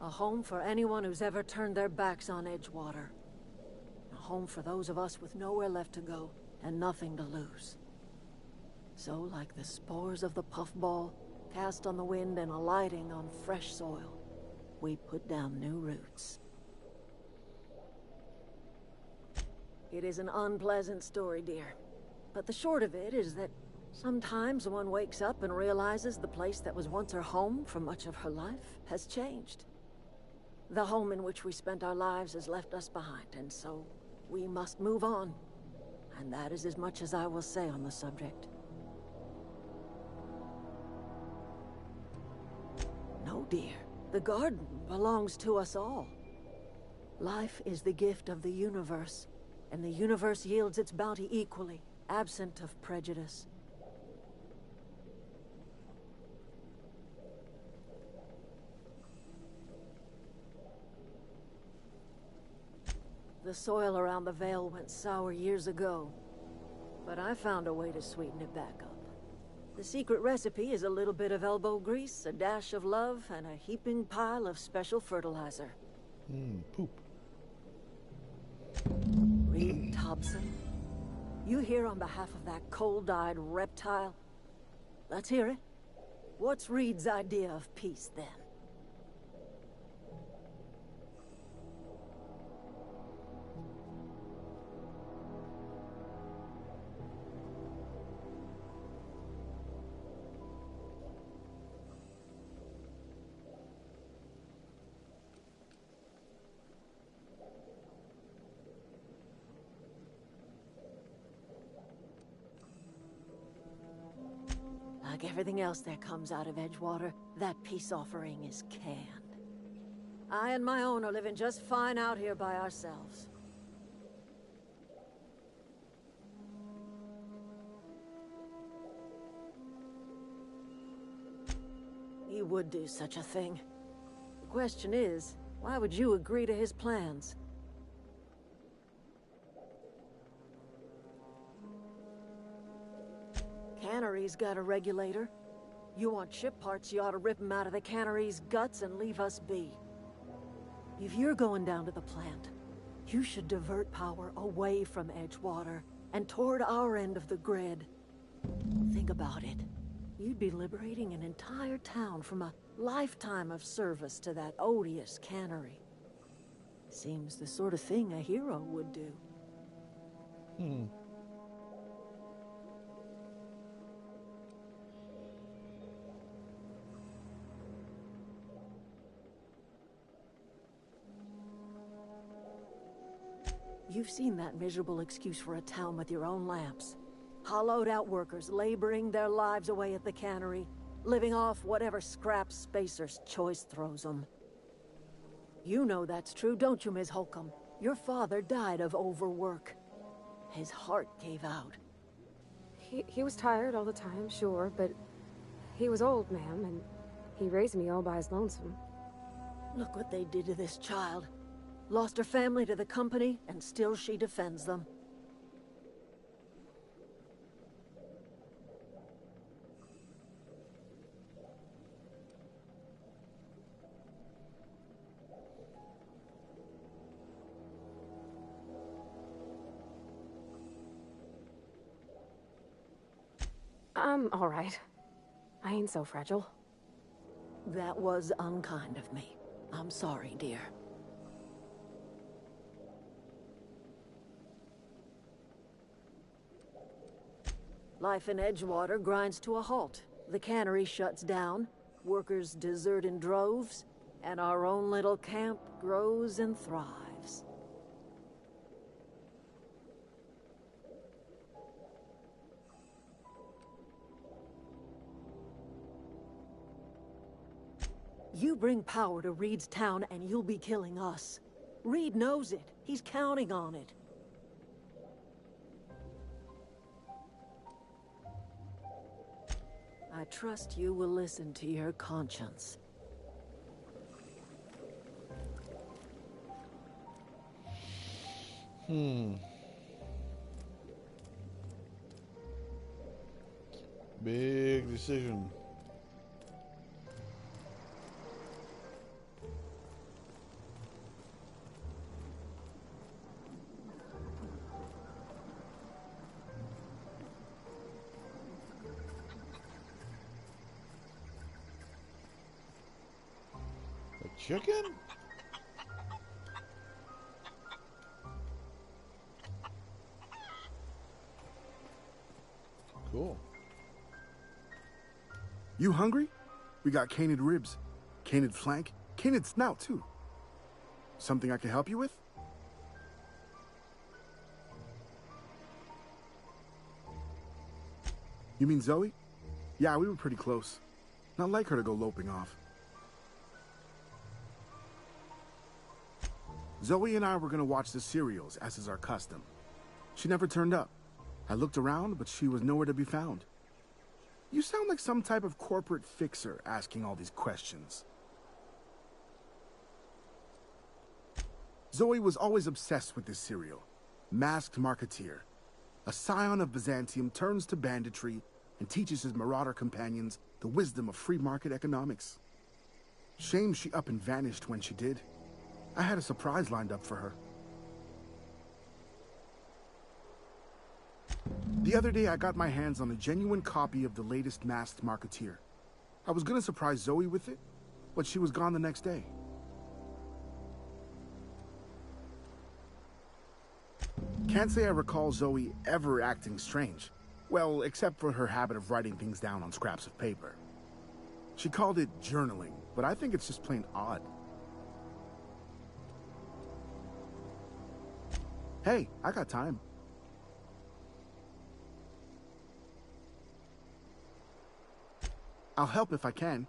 A home for anyone who's ever turned their backs on Edgewater. A home for those of us with nowhere left to go and nothing to lose. So, like the spores of the puffball, cast on the wind and alighting on fresh soil, we put down new roots. It is an unpleasant story, dear. But the short of it is that sometimes one wakes up and realizes the place that was once her home for much of her life has changed. The home in which we spent our lives has left us behind, and so we must move on. And that is as much as I will say on the subject. No, dear. The garden belongs to us all. Life is the gift of the universe, and the universe yields its bounty equally, absent of prejudice. The soil around the Vale went sour years ago, but I found a way to sweeten it back up. The secret recipe is a little bit of elbow grease, a dash of love, and a heaping pile of special fertilizer. Poop. Reed Thompson, you here on behalf of that cold-eyed reptile? Let's hear it. What's Reed's idea of peace, then? Like everything else that comes out of Edgewater, that peace offering is canned. I and my own are living just fine out here by ourselves. He would do such a thing. The question is, why would you agree to his plans? Cannery's got a regulator. You want chip parts, you ought to rip them out of the cannery's guts and leave us be. If you're going down to the plant, you should divert power away from Edgewater and toward our end of the grid. Think about it. You'd be liberating an entire town from a lifetime of service to that odious cannery. Seems the sort of thing a hero would do. You've seen that miserable excuse for a town with your own lamps. Hollowed out workers laboring their lives away at the cannery, living off whatever scraps Spacer's choice throws them. You know that's true, don't you, Ms. Holcomb? Your father died of overwork. His heart gave out. He was tired all the time, sure, but he was old, ma'am, and he raised me all by his lonesome. Look what they did to this child. Lost her family to the company, and still she defends them. I'm all right. I ain't so fragile. That was unkind of me. I'm sorry, dear. Life in Edgewater grinds to a halt. The cannery shuts down, workers desert in droves, and our own little camp grows and thrives. You bring power to Reed's town and you'll be killing us. Reed knows it. He's counting on it. I trust you will listen to your conscience. Big decision. Chicken? Cool. You hungry? We got canid ribs, canid flank, canid snout too. Something I can help you with? You mean Zoe? Yeah, we were pretty close. Not like her to go loping off. Zoe and I were gonna watch the serials, as is our custom. She never turned up. I looked around, but she was nowhere to be found. You sound like some type of corporate fixer asking all these questions. Zoe was always obsessed with this serial. Masked Marketeer. A scion of Byzantium turns to banditry and teaches his marauder companions the wisdom of free market economics. Shame she up and vanished when she did. I had a surprise lined up for her. The other day I got my hands on a genuine copy of the latest Masked Marketeer. I was gonna surprise Zoe with it, but she was gone the next day. Can't say I recall Zoe ever acting strange. Well, except for her habit of writing things down on scraps of paper. She called it journaling, but I think it's just plain odd. Hey, I got time. I'll help if I can.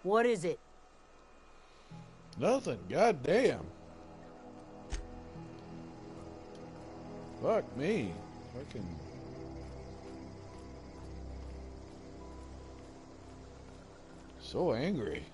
What is it? Nothing. Goddamn. Fuck me. Fucking. So angry.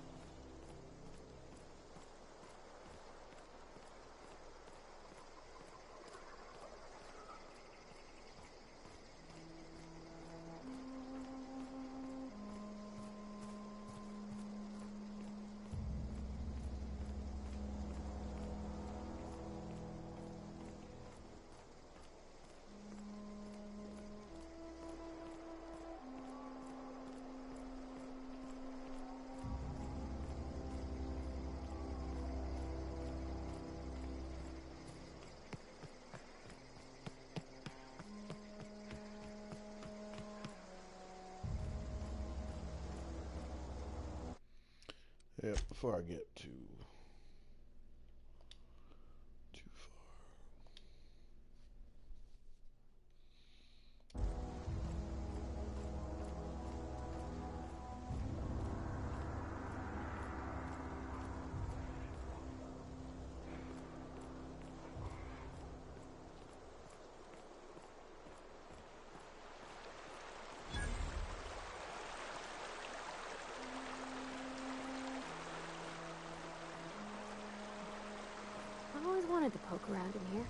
Yeah, before I get too far. I've always wanted to poke around in here.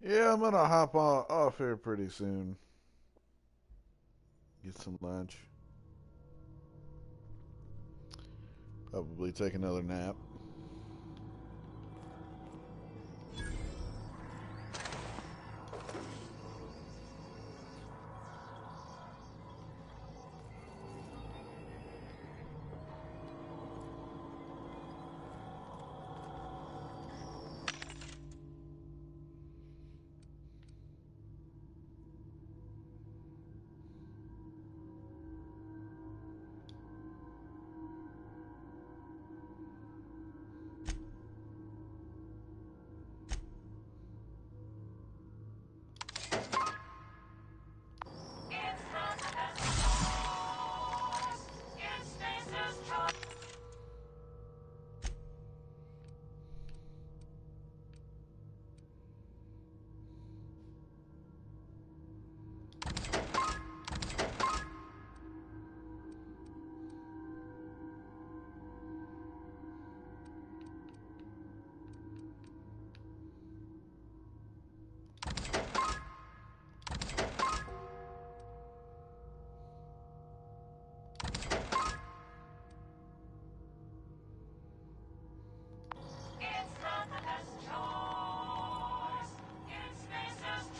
Yeah, I'm gonna hop off here pretty soon. Get some lunch. Probably take another nap.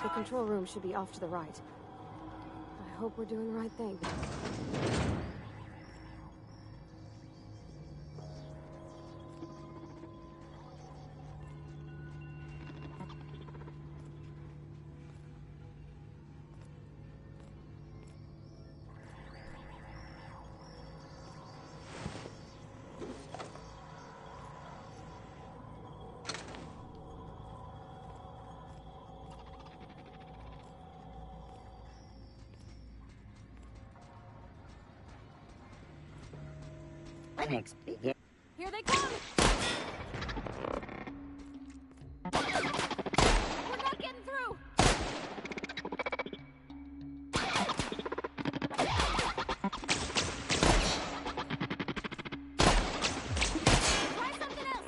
The control room should be off to the right. I hope we're doing the right thing. Here they come! We're not getting through! Try something else!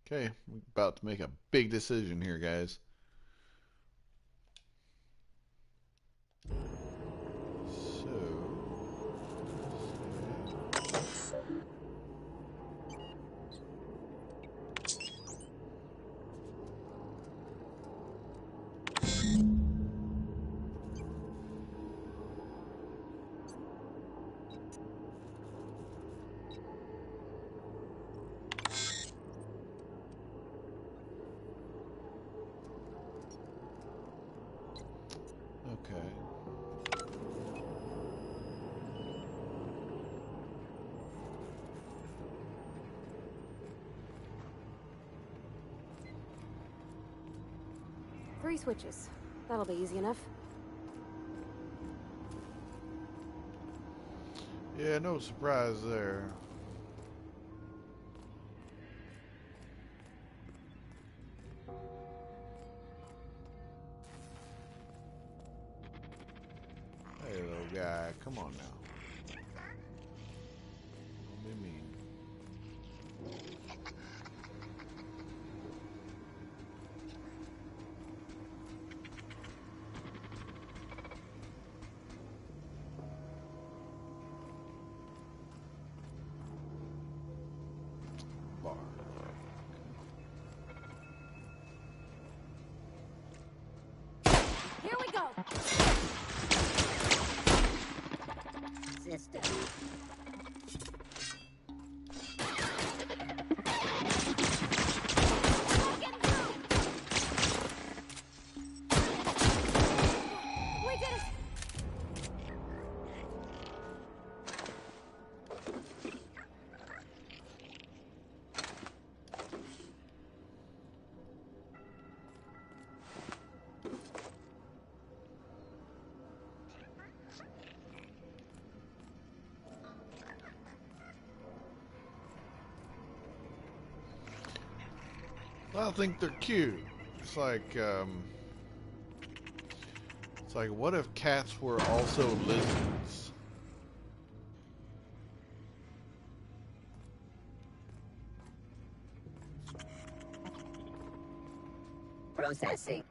Okay, we're about to make a big decision here, guys. Okay. Three switches. That'll be easy enough. Yeah, no surprise there. Hey, little guy, come on now. Don't be mean. Here we go. Sister. We did it. I think they're cute. It's like, what if cats were also lizards? Processing.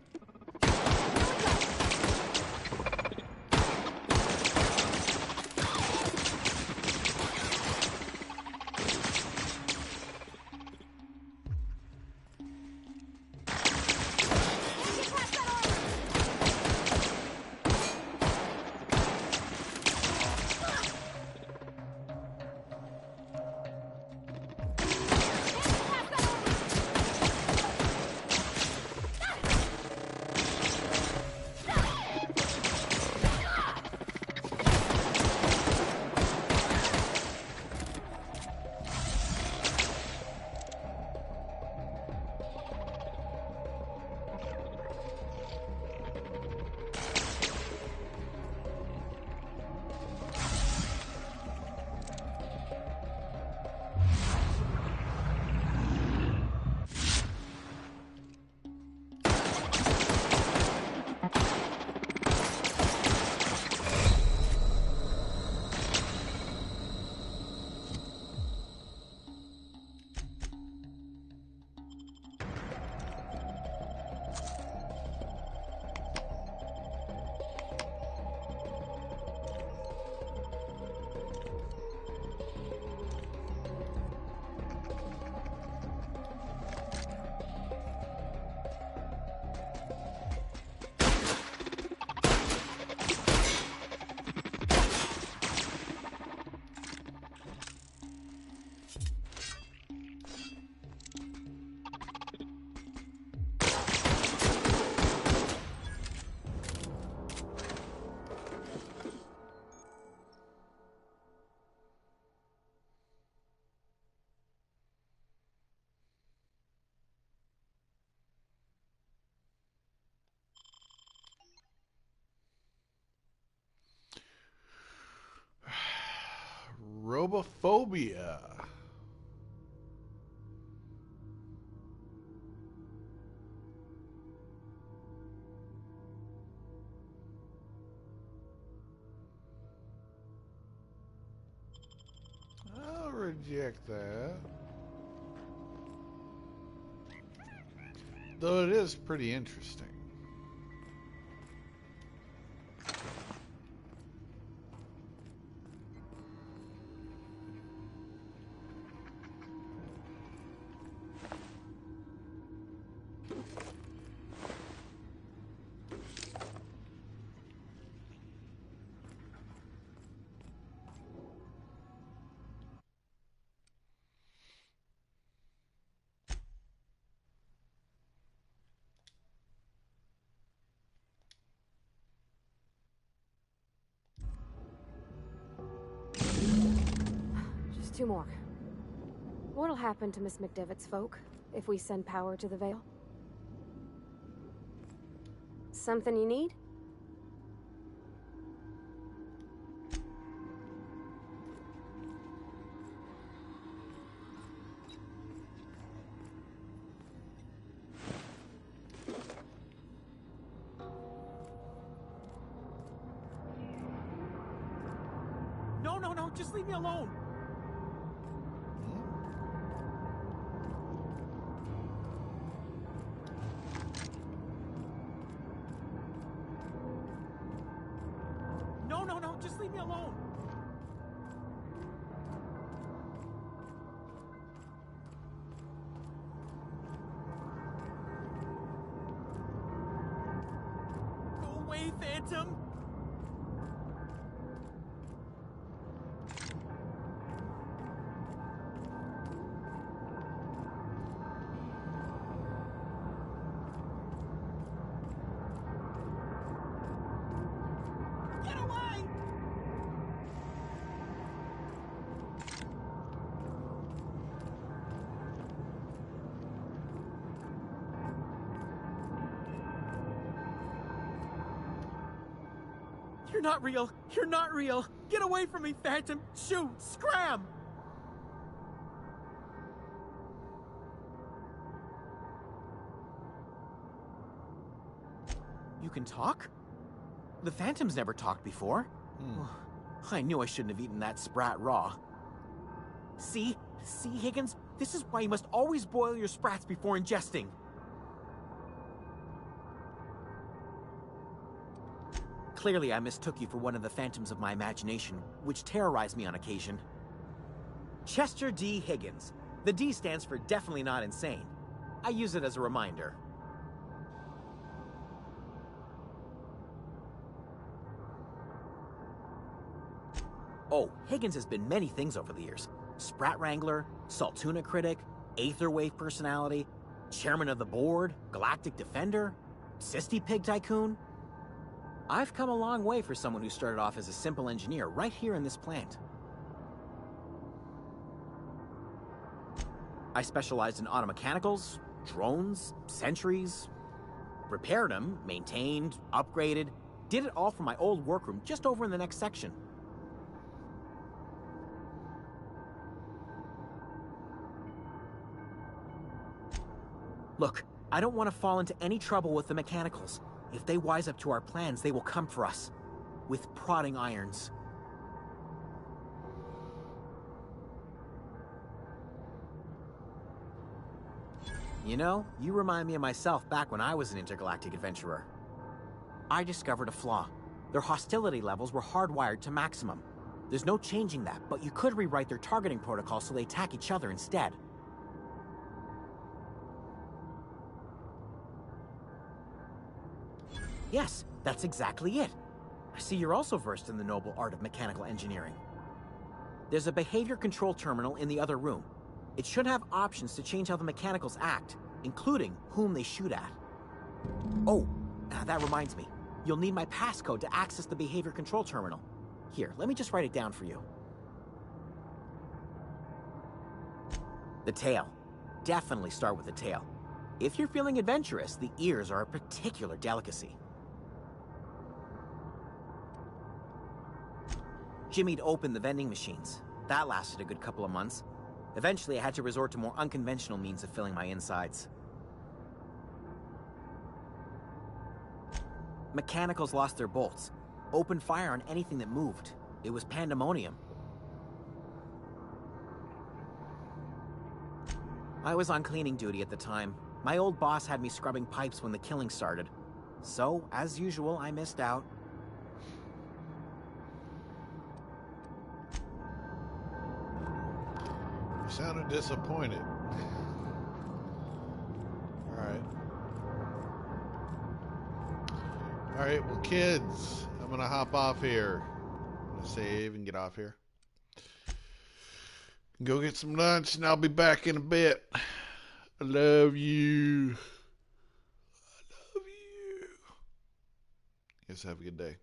Phobophobia. I'll reject that. Though it is pretty interesting. Just two more. What'll happen to Miss McDevitt's folk if we send power to the Vale? Something you need? No, just leave me alone. No, just leave me alone. Go away, Phantom. You're not real. You're not real. Get away from me, Phantom. Shoot. Scram. You can talk? The Phantom's never talked before. I knew I shouldn't have eaten that sprat raw. See, Higgins? This is why you must always boil your sprats before ingesting. Clearly, I mistook you for one of the phantoms of my imagination, which terrorized me on occasion. Chester D. Higgins. The D stands for definitely not insane. I use it as a reminder. Oh, Higgins has been many things over the years. Sprat Wrangler, Saltuna critic, Aetherwave personality, chairman of the board, Galactic Defender, Sisty Pig Tycoon. I've come a long way for someone who started off as a simple engineer right here in this plant. I specialized in automechanicals, drones, sentries, repaired them, maintained, upgraded, did it all from my old workroom just over in the next section. Look, I don't want to fall into any trouble with the mechanicals. If they wise up to our plans, they will come for us. With prodding irons. You know, you remind me of myself back when I was an intergalactic adventurer. I discovered a flaw. Their hostility levels were hardwired to maximum. There's no changing that, but you could rewrite their targeting protocol so they attack each other instead. Yes, that's exactly it. I see you're also versed in the noble art of mechanical engineering. There's a behavior control terminal in the other room. It should have options to change how the mechanicals act, including whom they shoot at. Oh, that reminds me. You'll need my passcode to access the behavior control terminal. Here, let me just write it down for you. The tail. Definitely start with the tail. If you're feeling adventurous, the ears are a particular delicacy. Jimmy'd open the vending machines. that lasted a good couple of months. Eventually, I had to resort to more unconventional means of filling my insides. Mechanicals lost their bolts, opened fire on anything that moved. It was pandemonium. I was on cleaning duty at the time. My old boss had me scrubbing pipes when the killing started. So, as usual, I missed out. You sounded disappointed. Alright. Alright, well, kids, I'm gonna hop off here. I'm gonna save and get off here. Go get some lunch, and I'll be back in a bit. I love you. I love you. Guys, have a good day.